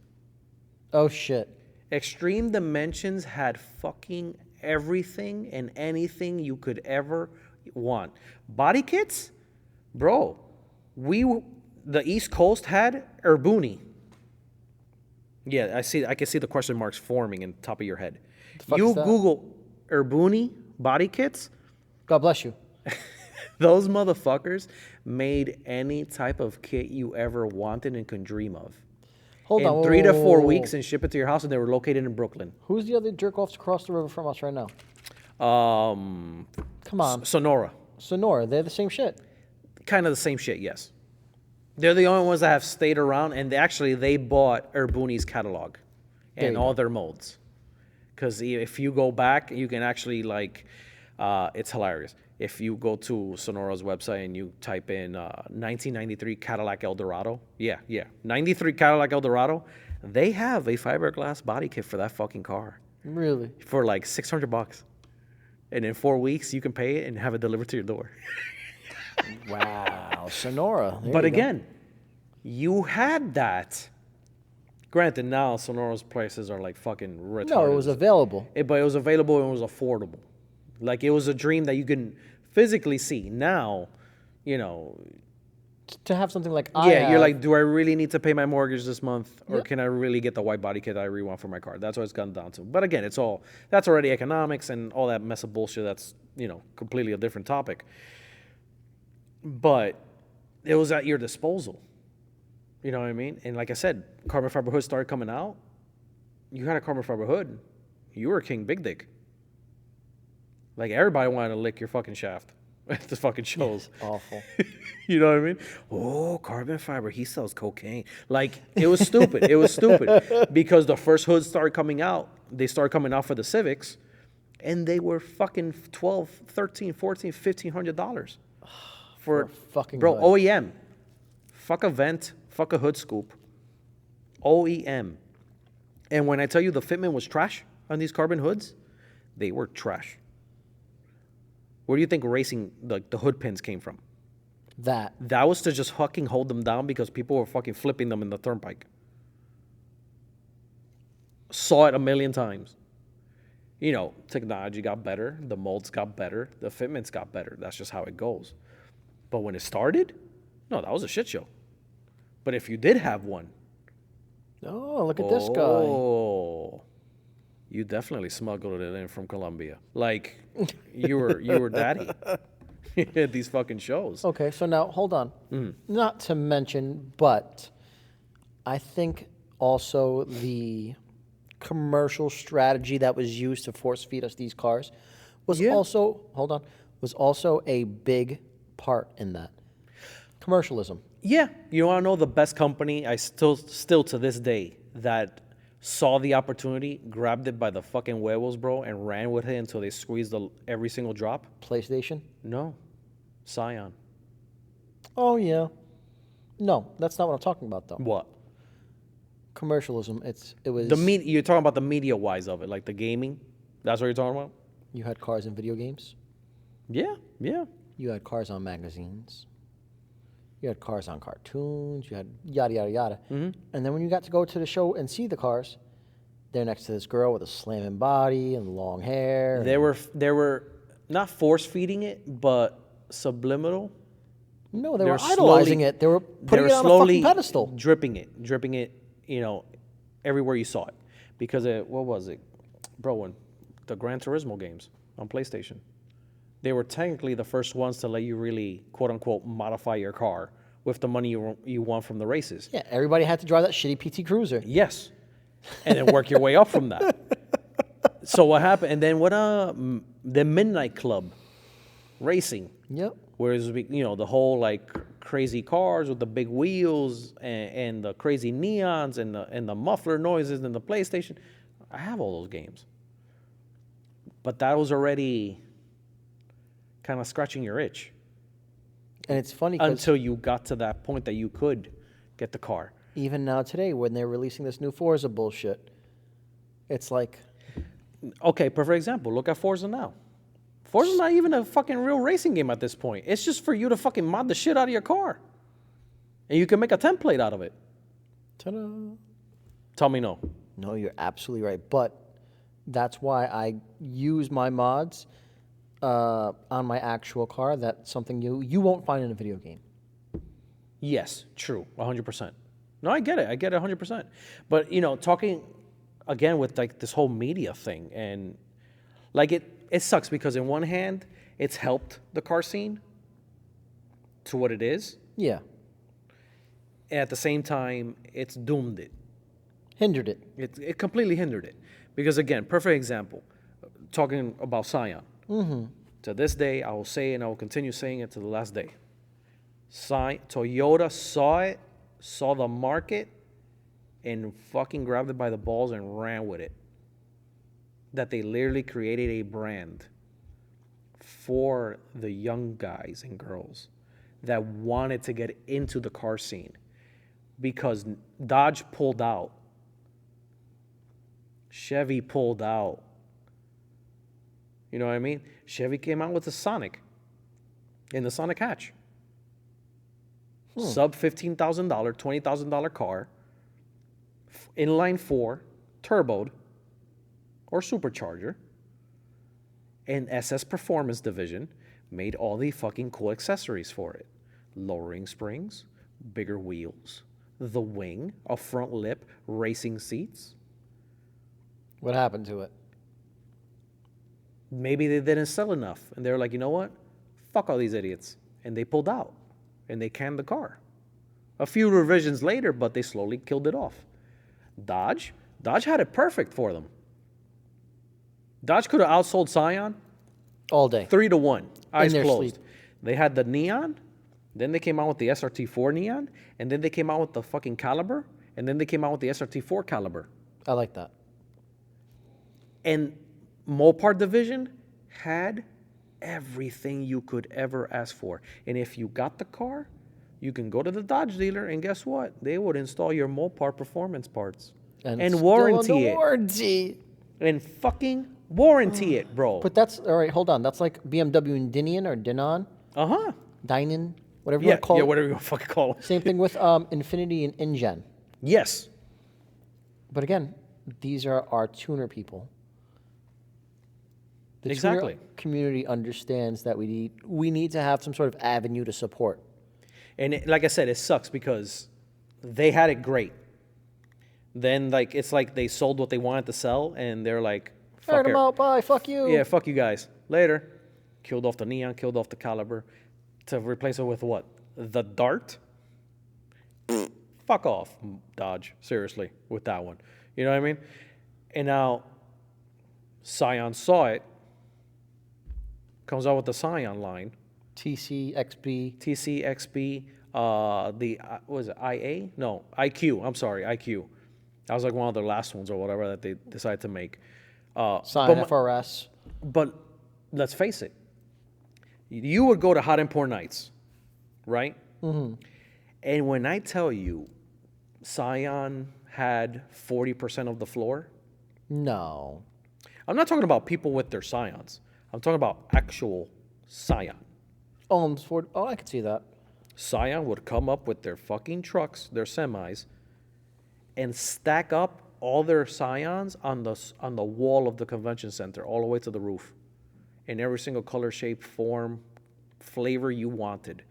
Oh shit. Extreme Dimensions had fucking everything and anything you could ever want. Body kits? Bro, the East Coast had Urbuni. Yeah, I can see the question marks forming in the top of your head. You Google Urbuni body kits, God bless you. those motherfuckers made any type of kit you ever wanted and could dream of. Hold on. In 3 to 4 weeks and ship it to your house, and they were located in Brooklyn. Who's the other jerk offs across the river from us right now? Come on. Sonora. Sonora. They're the same shit. Kind of the same shit, yes. They're the only ones that have stayed around, and they bought Urbuni's catalog and all their molds. Because if you go back, you can actually it's hilarious. If you go to Sonora's website and you type in 1993 Cadillac Eldorado, 93 Cadillac Eldorado, they have a fiberglass body kit for that fucking car Really? for like $600. And in 4 weeks, you can pay it and have it delivered to your door. Wow, Sonora. There But you go. again, you had that. Granted, now Sonora's prices are like fucking retarded. No, it was available. But it was available and it was affordable. Like, it was a dream that you can physically see. Now, you know, To have something like I yeah, you're have, like, do I really need to pay my mortgage this month, or Yep. can I really get the white body kit I really want for my car? That's what it's gone down to. But again, that's already economics and all that mess of bullshit. That's, completely a different topic. But it was at your disposal. You know what I mean? And like I said, carbon fiber hoods started coming out. You had a carbon fiber hood, you were king big dick. Like, everybody wanted to lick your fucking shaft at the fucking shows. awful. You know what I mean? Oh, carbon fiber, he sells cocaine. Like, it was stupid. It was stupid. Because the first hoods started coming out. They started coming out for the Civics. And they were fucking $1,200, $1,300, $1,400, $1,500. For a fucking bro, hood. OEM. Fuck a vent. Fuck a hood scoop. OEM. And when I tell you the fitment was trash on these carbon hoods, they were trash. Where do you think racing, the hood pins came from? That. That was to just fucking hold them down because people were fucking flipping them in the turnpike. Saw it a million times. Technology got better, the molds got better, the fitments got better. That's just how it goes. But when it started, no, that was a shit show. But if you did have one, Oh, look at this guy. oh, you definitely smuggled it in from Colombia. Like, you were daddy at these fucking shows. Okay, so now hold on. Mm-hmm. Not to mention, but I think also the commercial strategy that was used to force feed us these cars was Yeah. also a big part in that. Commercialism. Yeah, you want to know the best company? I still to this day that saw the opportunity, grabbed it by the fucking huevos, bro, and ran with it until they squeezed every single drop. PlayStation. No, Scion. Oh yeah. No, that's not what I'm talking about though. What? Commercialism. It was You're talking about the media wise of it, like the gaming. That's what you're talking about. You had cars in video games. Yeah, yeah. You had cars on magazines. You had cars on cartoons. You had yada, yada, yada. Mm-hmm. And then when you got to go to the show and see the cars, they're next to this girl with a slamming body and long hair. They were not force feeding it, but subliminal. No, they They're were idolizing slowly- it. They were putting They it were on a fucking pedestal. dripping it, everywhere you saw it. Because what was it, bro? The Gran Turismo games on PlayStation. They were technically the first ones to let you really, quote unquote, modify your car with the money you want from the races. Yeah, everybody had to drive that shitty PT Cruiser. Yes, and then work your way up from that. So what happened? And then the Midnight Club racing. Yep. Whereas the whole like crazy cars with the big wheels and the crazy neons and the muffler noises and the PlayStation. I have all those games, but that was already kind of scratching your itch And it's funny because until you got to that point that you could get the car. even now today, when they're releasing this new Forza bullshit, it's like, Okay, perfect example. Look at Forza now. Forza's not even a fucking real racing game at this point. It's just for you to fucking mod the shit out of your car, and you can make a template out of it. ta-da. Tell me no. No, you're absolutely right. But that's why I use my mods on my actual car. That's something you won't find in a video game. Yes, true, 100%. No, I get it. I get it 100%. But, talking again with like this whole media thing, and like it sucks because in one hand, it's helped the car scene to what it is. Yeah. And at the same time, it's doomed it. Hindered it. It completely hindered it. Because again, perfect example, talking about Scion. Mm-hmm. To this day, I will say and I will continue saying it to the last day. Toyota saw the market, and fucking grabbed it by the balls and ran with it. That they literally created a brand for the young guys and girls that wanted to get into the car scene. Because Dodge pulled out. Chevy pulled out. You know what I mean? Chevy came out with the Sonic in the Sonic hatch. Sub $15,000, $20,000 car, inline four, turboed, or supercharger, and SS Performance Division made all the fucking cool accessories for it. Lowering springs, bigger wheels, the wing, a front lip, racing seats. What happened to it? Maybe they didn't sell enough, and they were like, you know what? Fuck all these idiots. And they pulled out, and they canned the car. A few revisions later, but they slowly killed it off. Dodge had it perfect for them. Dodge could have outsold Scion All day. 3-1, eyes their closed. sleep. They had the Neon, then they came out with the SRT4 Neon, and then they came out with the fucking Caliber, and then they came out with the SRT4 Caliber. I like that. And Mopar division had everything you could ever ask for. And if you got the car, you can go to the Dodge dealer, and guess what? They would install your Mopar performance parts and still warranty under it. warranty. And fucking warranty it, bro. But that's all right. Hold on. That's like BMW and Dinian or Dinan, Uh-huh. Dynan, whatever you Yeah, want to call yeah, it. whatever you want to fucking call it. Same thing with Infinity and InGen. Yes. But again, these are our tuner people. The Exactly. tuner community understands that we need to have some sort of avenue to support. And like I said, it sucks because they had it great. Then, like, it's like they sold what they wanted to sell, and they're like, Fired fuck them it. out. Bye. Fuck you. Yeah, fuck you guys. Later. Killed off the Neon, killed off the Caliber to replace it with what? The Dart? Fuck off, Dodge. Seriously, with that one. You know what I mean? And now, Scion saw it, comes out with the Scion line. TCXB. TCXB, what was it, IA? No, IQ. I'm sorry, IQ. That was like one of the last ones or whatever that they decided to make. Sign FRS. But let's face it, you would go to Hot and Poor Nights, right? Mm-hmm. And when I tell you Scion had 40% of the floor, No. I'm not talking about people with their Scions. I'm talking about actual Scion. Oh, I could see that. Scion would come up with their fucking trucks, their semis, and stack up all their Scions on the wall of the convention center, all the way to the roof, in every single color, shape, form, flavor you wanted.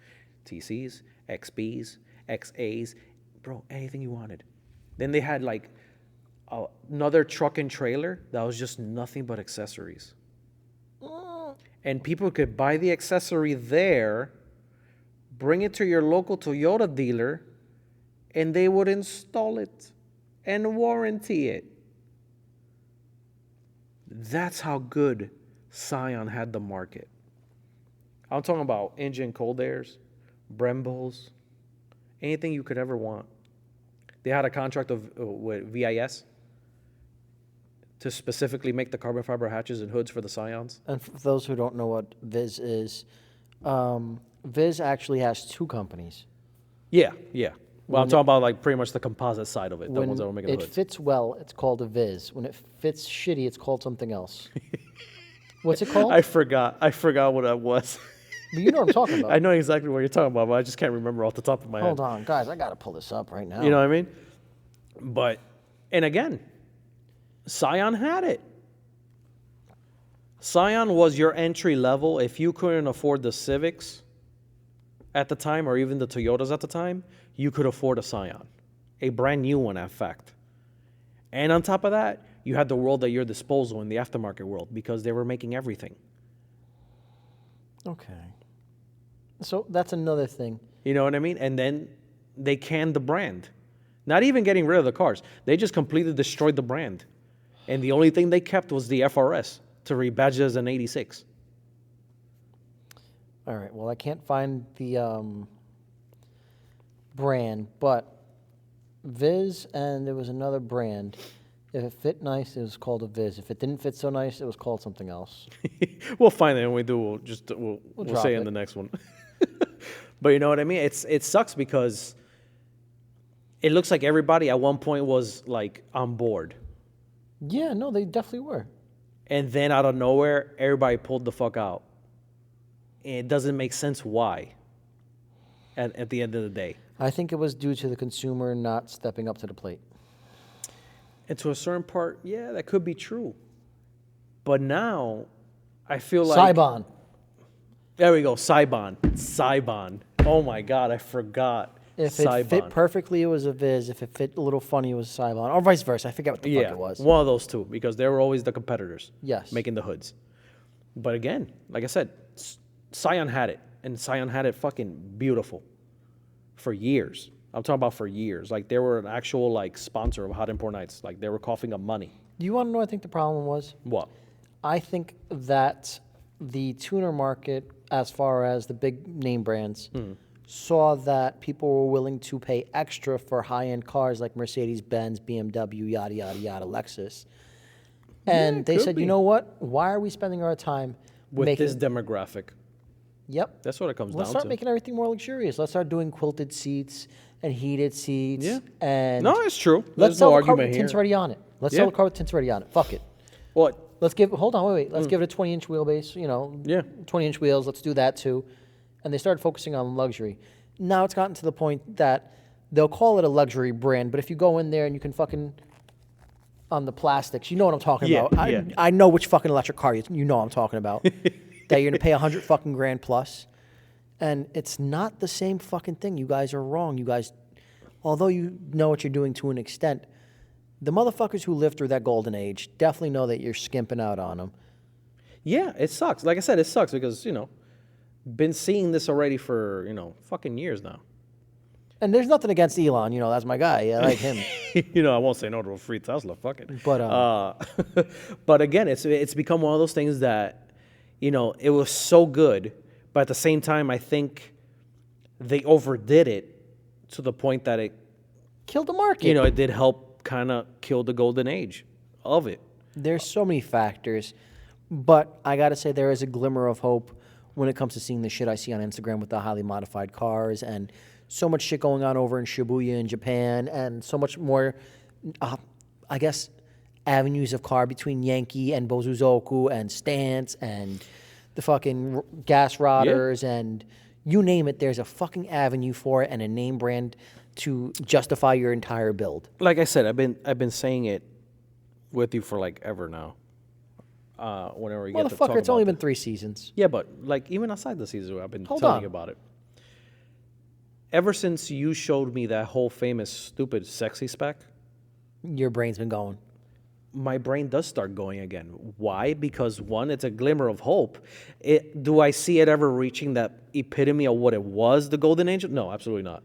TCs, XBs, XAs, bro, anything you wanted. Then they had like another truck and trailer that was just nothing but accessories. And people could buy the accessory there, bring it to your local Toyota dealer, and they would install it and warranty it. That's how good Scion had the market. I'm talking about engine cold airs, Brembos, anything you could ever want. They had a contract with VIS to specifically make the carbon fiber hatches and hoods for the Scions. And for those who don't know what Viz is, Viz actually has two companies. Yeah. Well, I'm talking about like pretty much the composite side of it, the When ones that were making the it hoods. fits well, it's called a Viz. When it fits shitty, it's called something else. What's it called? I forgot what that was. But you know what I'm talking about. I know exactly what you're talking about, but I just can't remember off the top of my Hold head. on, guys. I got to pull this up right now. You know what I mean? But, and again, Scion had it. Scion was your entry level. If you couldn't afford the Civics at the time, or even the Toyotas at the time, you could afford a Scion. A brand new one, in fact. And on top of that, you had the world at your disposal in the aftermarket world because they were making everything. Okay. So that's another thing. You know what I mean? And then they canned the brand. Not even getting rid of the cars. They just completely destroyed the brand. And the only thing they kept was the FRS to rebadge it as an 86. All right. Well, I can't find the brand, but Viz and there was another brand. If it fit nice, it was called a Viz. If it didn't fit so nice, it was called something else. We'll find it when we do. We'll drop say it in it. the next one. But you know what I mean? It sucks because it looks like everybody at one point was like on board. Yeah, no, they definitely were. And then out of nowhere, everybody pulled the fuck out. And it doesn't make sense why at the end of the day. I think it was due to the consumer not stepping up to the plate. And to a certain part, yeah, that could be true. But now, I feel like... Saibon. There we go, Saibon. Oh my God, I forgot. If Saibon. it fit perfectly, it was a Viz. If it fit a little funny, it was a Saibon. Or vice versa. I forget what the fuck it was. One of those two, because they were always the competitors. Yes. Making the hoods. But again, like I said, Scion had it. And Scion had it fucking beautiful. For years. I'm talking about for years. Like, they were an actual, like, sponsor of Hot Import Nights. Like, they were coughing up money. Do you want to know what I think the problem was? What? I think that the tuner market, as far as the big name brands, saw that people were willing to pay extra for high-end cars like Mercedes-Benz, BMW, yada, yada, yada, Lexus. And they said, you know what? Why are we spending our time with this demographic? Yep. That's what it comes down to. Let's start making everything more luxurious. Let's start doing quilted seats and heated seats. Yeah. And no, it's true. Let's There's sell no the car with argument tints here. already on it. Let's sell the car with tints already on it. Fuck it. What? Let's give, hold on, wait. Let's give it a 20-inch wheelbase, 20-inch wheels. Let's do that too. And they started focusing on luxury. Now it's gotten to the point that they'll call it a luxury brand, but if you go in there and you can fucking, on the plastics, you know what I'm talking about. I know which fucking electric car you know what I'm talking about. That you're going to pay $100 fucking grand plus. And it's not the same fucking thing. You guys are wrong. You guys, although you know what you're doing to an extent, the motherfuckers who lived through that golden age definitely know that you're skimping out on them. Yeah, it sucks. Like I said, it sucks because, been seeing this already for, fucking years now. And there's nothing against Elon, that's my guy. I like him. I won't say no to a free Tesla, fuck it. But but again, it's become one of those things that, it was so good, but at the same time, I think they overdid it to the point that it killed the market. It did help kind of kill the golden age of it. There's so many factors, but I got to say there is a glimmer of hope when it comes to seeing the shit I see on Instagram with the highly modified cars and so much shit going on over in Shibuya in Japan and so much more, I guess, avenues of car between Yankee and Bozuzoku and Stance and the fucking gas rodders and you name it, there's a fucking avenue for it and a name brand to justify your entire build. Like I said, I've been saying it with you for like ever now. Whenever we get to talk Motherfucker, it's about only been 3 seasons. Yeah, but like even outside the season, I've been telling you about it. Ever since you showed me that whole famous stupid sexy spec, your brain's been going. My brain does start going again. Why? Because one, it's a glimmer of hope. Do I see it ever reaching that epitome of what it was, the golden age? No, absolutely not.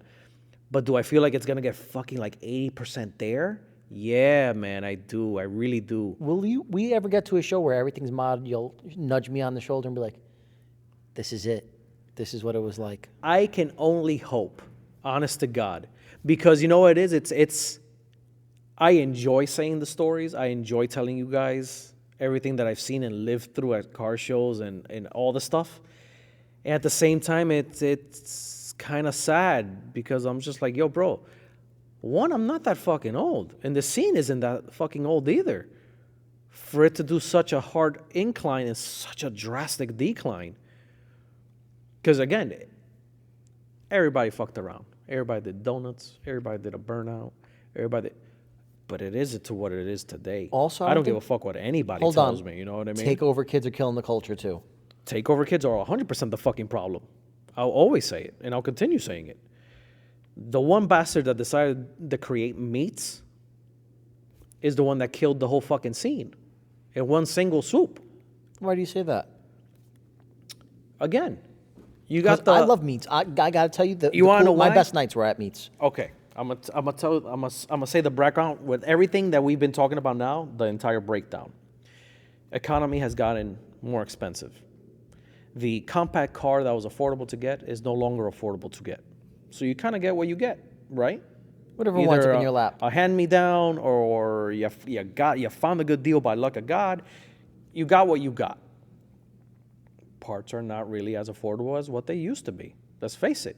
But do I feel like it's gonna get fucking like 80% there? Yeah, man, I do. I really do. Will we ever get to a show where everything's mod? You'll nudge me on the shoulder and be like, "This is it. This is what it was like." I can only hope, honest to God, because you know what it is. It's. I enjoy saying the stories. I enjoy telling you guys everything that I've seen and lived through at car shows and all the stuff. And at the same time, it's kind of sad because I'm just like, yo, bro. One, I'm not that fucking old, and the scene isn't that fucking old either. For it to do such a hard incline and such a drastic decline. Because again, everybody fucked around. Everybody did donuts. Everybody did a burnout. But it isn't to what it is today. Also, I don't give a fuck what anybody tells me. You know what I mean? Takeover kids are killing the culture too. Takeover kids are 100% the fucking problem. I'll always say it, and I'll continue saying it. The one bastard that decided to create meats is the one that killed the whole fucking scene in one single swoop. Why do you say that? Again, you got the. I love meats. I gotta tell you you want to know why? My best nights were at meats. Okay, I'm gonna say the background with everything that we've been talking about now. The entire breakdown. Economy has gotten more expensive. The compact car that was affordable to get is no longer affordable to get. So you kind of get what you get, right? Whatever winds up in your lap. A hand-me-down, or you found a good deal by luck of God. You got what you got. Parts are not really as affordable as what they used to be. Let's face it.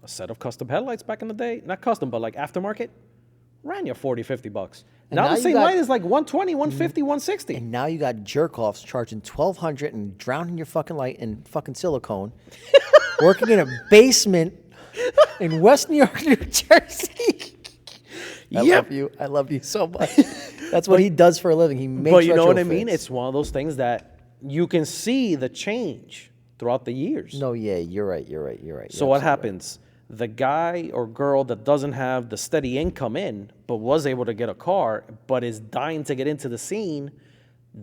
A set of custom headlights back in the day, not custom, but like aftermarket, ran you $40, $50. And Now the you same got- light is like 120, 150, 160. And now you got jerk-offs charging $1,200 and drowning your fucking light in fucking silicone, working in a basement in West New York, New Jersey. I love you so much. That's what he does for a living. He makes But you know what I mean? retrofits. It's one of those things that you can see the change throughout the years. No, yeah, you're right. So what happens? The guy or girl that doesn't have the steady income in, but was able to get a car, but is dying to get into the scene,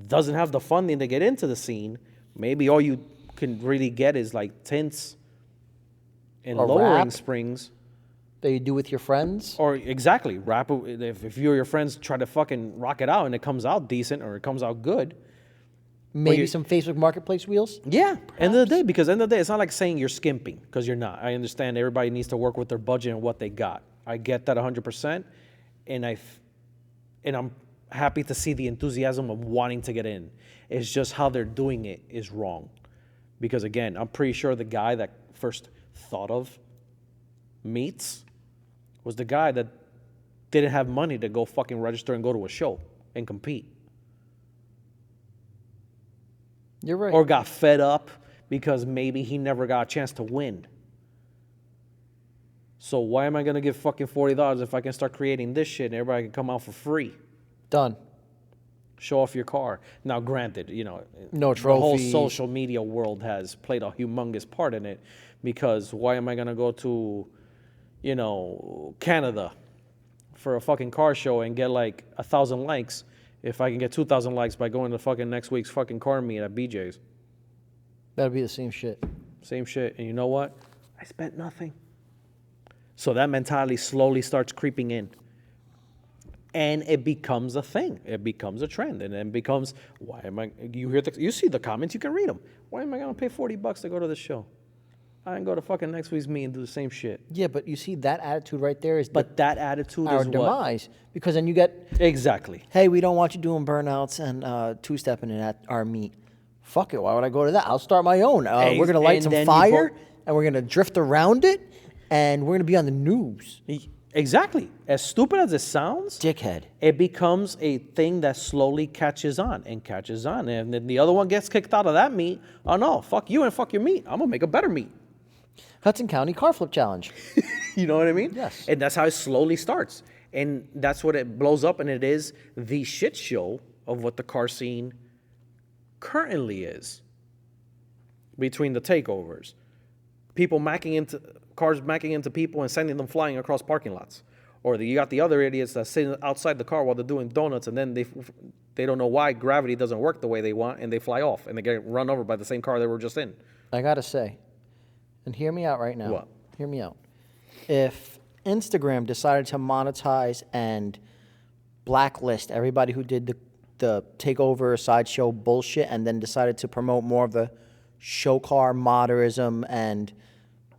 doesn't have the funding to get into the scene. Maybe all you can really get is like tints and A lowering wrap. springs. That you do with your friends? Or exactly, wrap it. If you or your friends try to fucking rock it out and it comes out decent or it comes out good, Maybe you- some Facebook Marketplace wheels? yeah. End of the day, because end of the day, it's not like saying you're skimping, because you're not. I understand everybody needs to work with their budget and what they got. I get that 100%, and I'm happy to see the enthusiasm of wanting to get in. It's just how they're doing it is wrong, because again, I'm pretty sure the guy that first thought of meats was the guy that didn't have money to go fucking register and go to a show and compete. You're right. Or got fed up because maybe he never got a chance to win. So why am I going to give fucking $40 if I can start creating this shit and everybody can come out for free? Done. Show off your car. Now, granted, you know, No the whole trophy. social media world has played a humongous part in it, because why am I going to go to, you know, Canada for a fucking car show and get like 1,000 likes if I can get 2,000 likes by going to fucking next week's fucking car meet at BJ's? That'll be the same shit. Same shit. And you know what? I spent nothing. So that mentality slowly starts creeping in. And it becomes a thing. It becomes a trend. And then becomes, why am I, you see the comments, you can read them. Why am I going to pay $40 to go to this show? I can go to fucking next week's meet and do the same shit. Yeah, but you see that attitude right there is But that attitude our is what? demise. Because then you get, Exactly. hey, we don't want you doing burnouts and two-stepping it at our meet. Fuck it, why would I go to that? I'll start my own. We're going to light and some then you fire, vote- and we're going to drift around it, and we're going to be on the news. Exactly. As stupid as it sounds, Dickhead. it becomes a thing that slowly catches on and catches on. And then the other one gets kicked out of that meet. Oh, no, fuck you and fuck your meat. I'm going to make a better meat. Hudson County Car Flip Challenge. You know what I mean? Yes. And that's how it slowly starts. And that's what it blows up, and it is the shit show of what the car scene currently is. Between the takeovers, cars macking into people and sending them flying across parking lots. Or you got the other idiots that sit outside the car while they're doing donuts, and then they don't know why gravity doesn't work the way they want, and they fly off, and they get run over by the same car they were just in. I got to say, and hear me out right now. What? Hear me out. If Instagram decided to monetize and blacklist everybody who did the takeover sideshow bullshit and then decided to promote more of the show car moderism and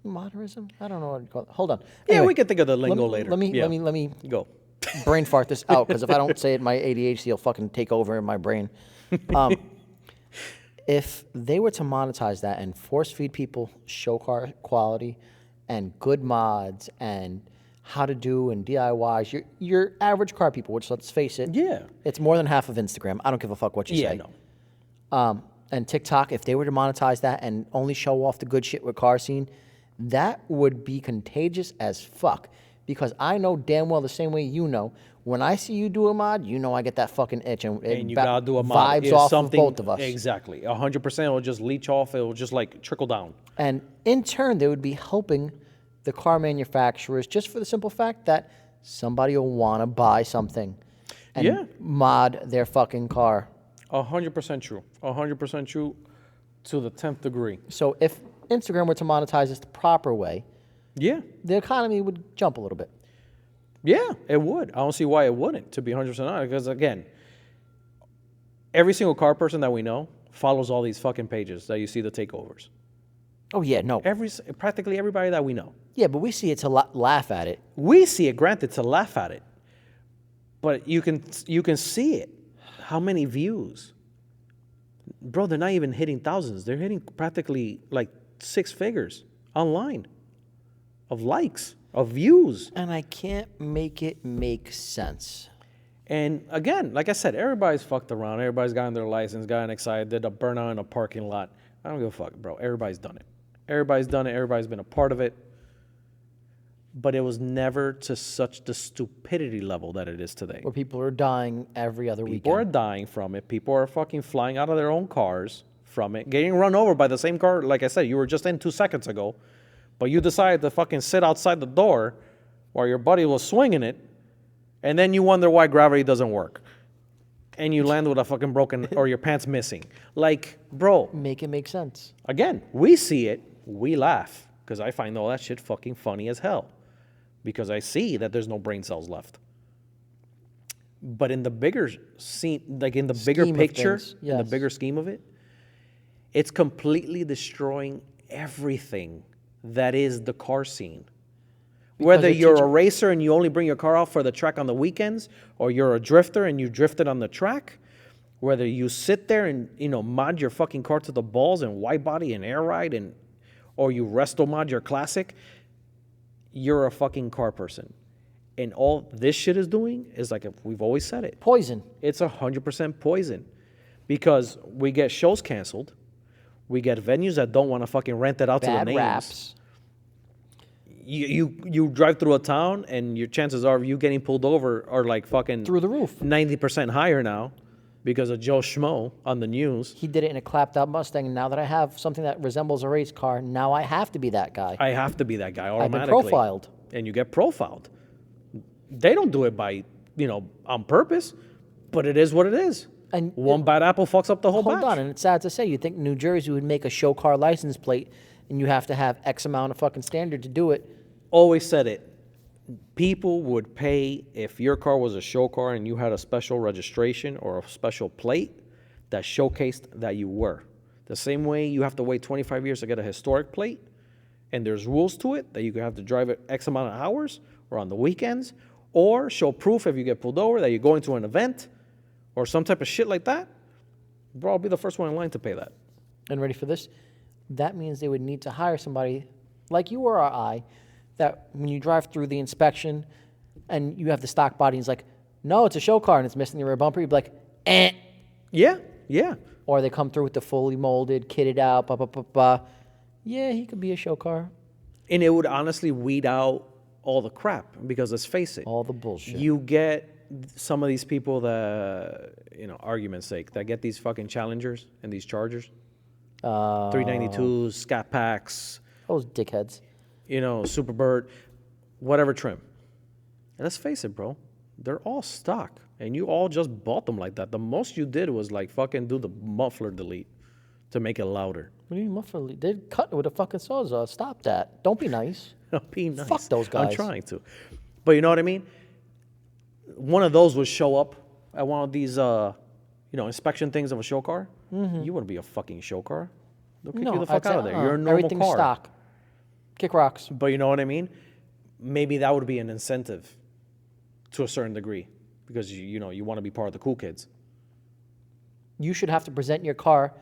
moderism? I don't know what to call it. Hold on. Yeah, Anyway, we can think of the lingo later. Let me Yeah. let me Go. brain fart this out, because if I don't say it, my ADHD will fucking take over in my brain. If they were to monetize that and force feed people show car quality and good mods and how to do and DIYs, your average car people, which, let's face it, Yeah. it's more than half of Instagram. I don't give a fuck what you Yeah, say. no. And TikTok, if they were to monetize that and only show off the good shit with car scene, that would be contagious as fuck. Because I know damn well the same way you know, when I see you do a mod, you know I get that fucking itch, and And you gotta do a mod. vibes It's off of something, both of us. Exactly. 100%. It'll just leach off. It'll just like trickle down. And in turn, they would be helping the car manufacturers, just for the simple fact that somebody will want to buy something and Yeah. mod their fucking car. 100% true. 100% true to the 10th degree. So if Instagram were to monetize this the proper way, Yeah. the economy would jump a little bit. Yeah, it would. I don't see why it wouldn't, to be 100% honest. Because again, every single car person that we know follows all these fucking pages that you see the takeovers. Oh yeah, no. Practically everybody that we know. Yeah, but we see it to laugh at it. We see it, granted, to laugh at it. But you can see it. How many views? Bro, they're not even hitting thousands. They're hitting practically like 6 figures online of likes, of views. And I can't make it make sense. And again, like I said, everybody's fucked around. Everybody's gotten their license, gotten excited, did a burnout in a parking lot. I don't give a fuck, bro. Everybody's done it. Everybody's done it. Everybody's been a part of it. But it was never to such the stupidity level that it is today. Where people are dying every other People are weekend. dying from it. People are fucking flying out of their own cars from it, getting run over by the same car, like I said, you were just in 2 seconds ago. But you decided to fucking sit outside the door while your buddy was swinging it, and then you wonder why gravity doesn't work. And you land with a fucking broken, or your pants missing. Like, bro, Make it make sense. again, we see it, we laugh, because I find all that shit fucking funny as hell. Because I see that there's no brain cells left. But in the bigger scene, like in the bigger Scheme of picture, things, in the yes. bigger scheme of it, it's completely destroying everything that is the car scene. Whether it you're teach- a racer and you only bring your car out for the track on the weekends, or you're a drifter and you drifted on the track, whether you sit there and, mod your fucking car to the balls and white body and air ride, or you resto mod your classic, you're a fucking car person. And all this shit is doing is, like we've always said it, Poison. it's 100% poison. Because we get shows canceled, we get venues that don't want to fucking rent it out to the Bad names. raps. You drive through a town and your chances are of you getting pulled over are like fucking Through the roof. 90% higher now because of Joe Schmo on the news. He did it in a clapped out Mustang, and now that I have something that resembles a race car, now I have to be that guy. I have to be that guy I've been automatically. profiled. And you get profiled. They don't do it by, on purpose, but it is what it is. And one bad apple fucks up the whole Hold batch. on, and it's sad to say, you think New Jersey would make a show car license plate, and you have to have X amount of fucking standard to do it. Always said it. People would pay if your car was a show car and you had a special registration or a special plate that showcased that you were. The same way you have to wait 25 years to get a historic plate, and there's rules to it that you have to drive it X amount of hours or on the weekends, or show proof if you get pulled over that you're going to an event or some type of shit like that. Bro, I'll be the first one in line to pay that. And ready for this? That means they would need to hire somebody like you or I, that when you drive through the inspection and you have the stock body, and it's like, no, it's a show car and it's missing the rear bumper, you'd be like, eh. Yeah, yeah. Or they come through with the fully molded, kitted out, blah, blah, blah, blah. Yeah, he could be a show car. And it would honestly weed out all the crap because let's face it. All the bullshit. You get some of these people that, argument's sake, that get these fucking Challengers and these Chargers. 392s, Scat Packs, Those dickheads. Superbird, whatever trim. And let's face it, bro. They're all stock. And you all just bought them like that. The most you did was like fucking do the muffler delete to make it louder. What do you mean muffler? They cut it with a fucking sawzall. Stop that. Don't be nice. Be nice. Fuck those guys. I'm trying to. But you know what I mean? One of those would show up at one of these, inspection things of a show car. Mm-hmm. You wouldn't be a fucking show car. They'll kick you the fuck out of there. You're a normal everything's car. stock. Kick rocks. But you know what I mean? Maybe that would be an incentive to a certain degree because, you want to be part of the cool kids. You should have to present your car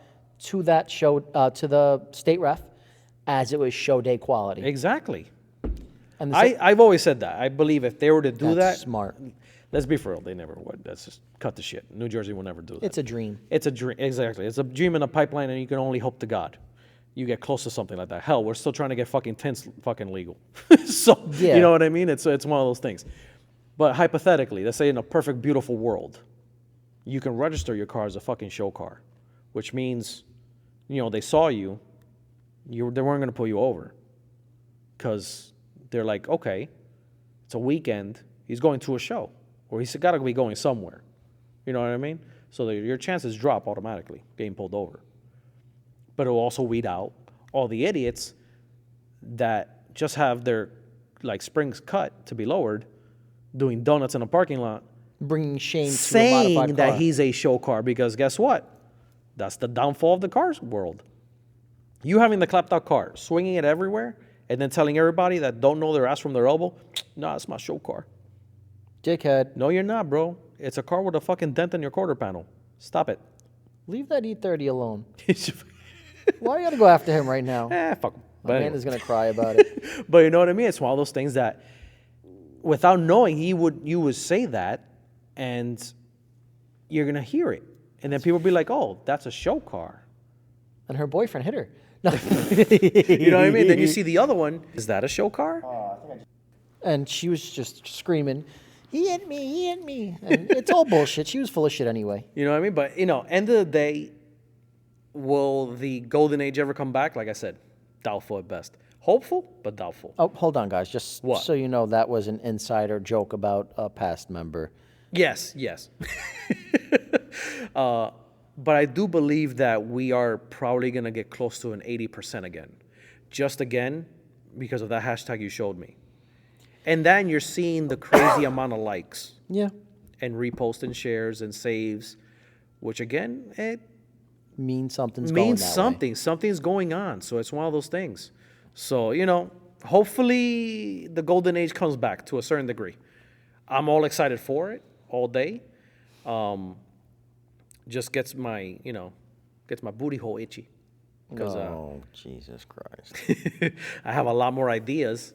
to that show, to the state ref, as it was show day quality. Exactly. And I've always said that. I believe if they were to do that's that, smart. let's be for real, they never would. That's just cut the shit. New Jersey will never do that. It's a dream. It's a dream. Exactly. It's a dream in a pipeline, and you can only hope to God you get close to something like that. Hell, we're still trying to get fucking tents fucking legal. So, Yeah. you know what I mean? It's one of those things. But hypothetically, let's say in a perfect, beautiful world, you can register your car as a fucking show car, which means, they saw you, they weren't going to pull you over because they're like, okay, it's a weekend, he's going to a show, or he's got to be going somewhere. You know what I mean? So your chances drop automatically getting pulled over. But it will also weed out all the idiots that just have their springs cut to be lowered, doing donuts in a parking lot, Bringing shame to a saying modified that car. he's a show car because guess what? That's the downfall of the cars world. You having the clapped out car, swinging it everywhere, and then telling everybody that don't know their ass from their elbow, no, it's my show car. Dickhead. No, you're not, bro. It's a car with a fucking dent in your quarter panel. Stop it. Leave that E30 alone. Why you gotta go after him right now? Fuck him. My But man anyway. is gonna cry about it. But you know what I mean? It's one of those things that without knowing, you would say that, and you're going to hear it. And then people will be like, oh, that's a show car. And her boyfriend hit her. No. You know what I mean? Then you see the other one. Is that a show car? And she was just screaming, he hit me, he hit me. And it's all bullshit. She was full of shit anyway. You know what I mean? But, end of the day, will the golden age ever come back? Like I said, doubtful at best. Hopeful, but doubtful. Oh, hold on, guys. Just What? so you know, that was an insider joke about a past member. Yes. But I do believe that we are probably going to get close to an 80% again. Just again, because of that hashtag you showed me. And then you're seeing the crazy amount of likes. Yeah. And reposts and shares and saves, which again, it Means something's going means that way. something. Something's going on. So it's one of those things. So, hopefully the golden age comes back to a certain degree. I'm all excited for it all day. Just gets my booty hole itchy. Because Oh, Jesus Christ. I have a lot more ideas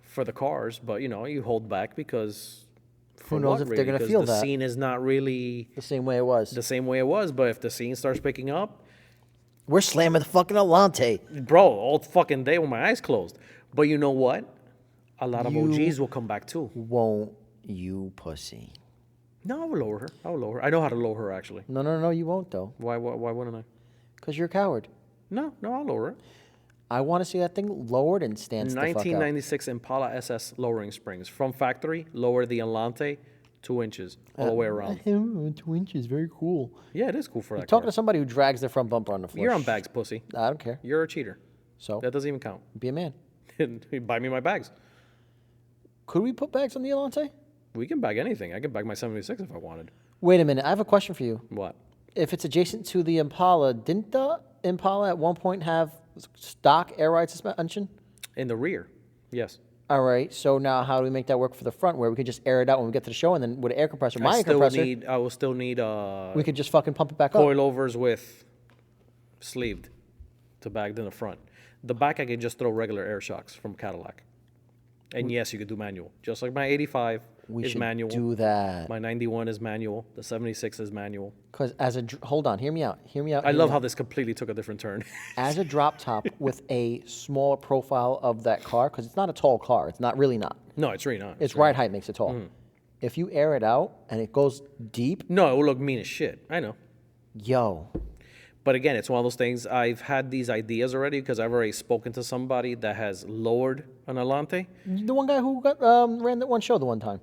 for the cars, but you hold back because Who knows if they're going to feel the that? scene is not really The same way it was. the same way it was. But if the scene starts picking up, We're slamming the fucking Alante. bro, all fucking day with my eyes closed. But you know what? A lot of You- OGs will come back too. Won't you, pussy? No, I will lower her. I know how to lower her actually. No, you won't, though. Why wouldn't I? Because you're a coward. No, I'll lower her. I want to see that thing lowered and stands the fuck out. 1996 Impala SS lowering springs from factory. Lower the Alante 2 inches all the way around. 2 inches, very cool. Yeah, it is cool for that Talking car. to somebody who drags their front bumper on the floor. You're on bags, pussy. I don't care. You're a cheater. So, That doesn't even count. be a man. Buy me my bags. Could we put bags on the Alante? We can bag anything. I can bag my 76 if I wanted. Wait a minute. I have a question for you. What? If it's adjacent to the Impala, didn't the Impala at one point have stock air ride suspension? In the rear. Yes. All right. So now how do we make that work for the front where we could just air it out when we get to the show and then with an air compressor, my air compressor, I will still need we could just fucking pump it back up? coilovers with sleeved to bag in the front. The back I can just throw regular air shocks from Cadillac. And yes, you could do manual. Just like my 85 We is should manual. do that. My 91 is manual. The 76 is manual. Because hold on, hear me out. I love how this completely took a different turn. As a drop top with a smaller profile of that car, because it's not a tall car. It's not really not. No, it's really not. Its ride height makes it tall. If you air it out and it goes deep, No, it will look mean as shit. I know. yo, But again, it's one of those things. I've had these ideas already because I've already spoken to somebody that has lowered an Alante. the one guy who ran that one show the one time,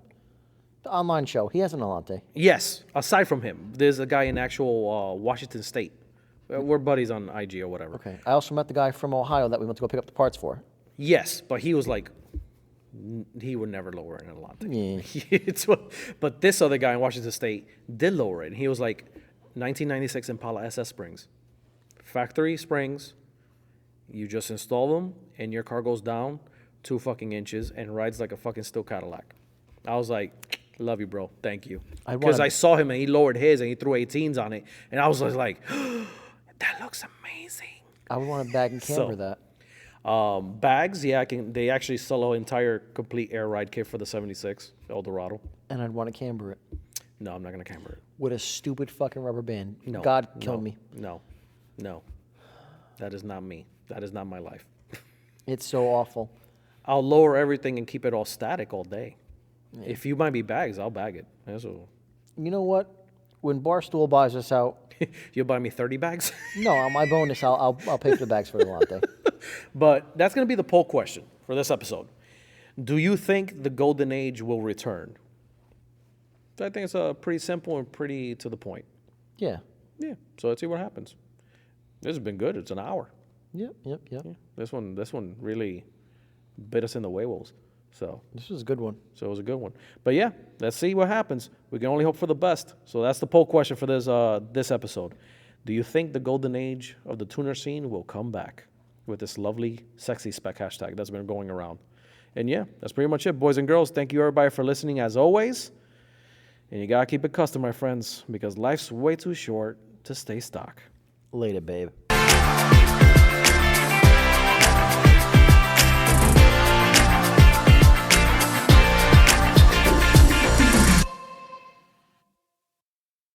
the online show, he has an Alante. Yes, aside from him, there's a guy in actual Washington State. We're buddies on IG or whatever. Okay. I also met the guy from Ohio that we went to go pick up the parts for. Yes, but he was like, he would never lower an Alante. Yeah. But this other guy in Washington State did lower it. And he was like, 1996 Impala SS springs. Factory springs. You just install them and your car goes down 2 fucking inches and rides like a fucking steel Cadillac. I was like, love you, bro. Thank you. Because I saw him and he lowered his and he threw 18s on it. And I was just like, that looks amazing. I would want to bag and camber So- that. Bags, yeah, they actually sell an entire complete air ride kit for the 76 Eldorado. And I'd want to camber it No, I'm not going to camber it. with a stupid fucking rubber band. No. God kill no, me. No. That is not me. That is not my life. It's so awful. I'll lower everything and keep it all static all day. Yeah. If you buy me bags, I'll bag it. That's all. You know what? When Barstool buys us out, You'll buy me 30 bags? no, on my bonus, I'll pay for the bags for the Alante. But that's going to be the poll question for this episode. Do you think the golden age will return? I think it's pretty simple and pretty to the point. Yeah. Yeah. So let's see what happens. This has been good. It's an hour. Yep. Yeah. This one really bit us in the waywolves. So This was a good one. it was a good one. But yeah, let's see what happens. We can only hope for the best. So that's the poll question for this episode. Do you think the golden age of the tuner scene will come back with this lovely, sexy spec hashtag that's been going around? And yeah, that's pretty much it, boys and girls. Thank you everybody for listening as always. And you gotta keep it custom, my friends, because life's way too short to stay stock. Later, babe.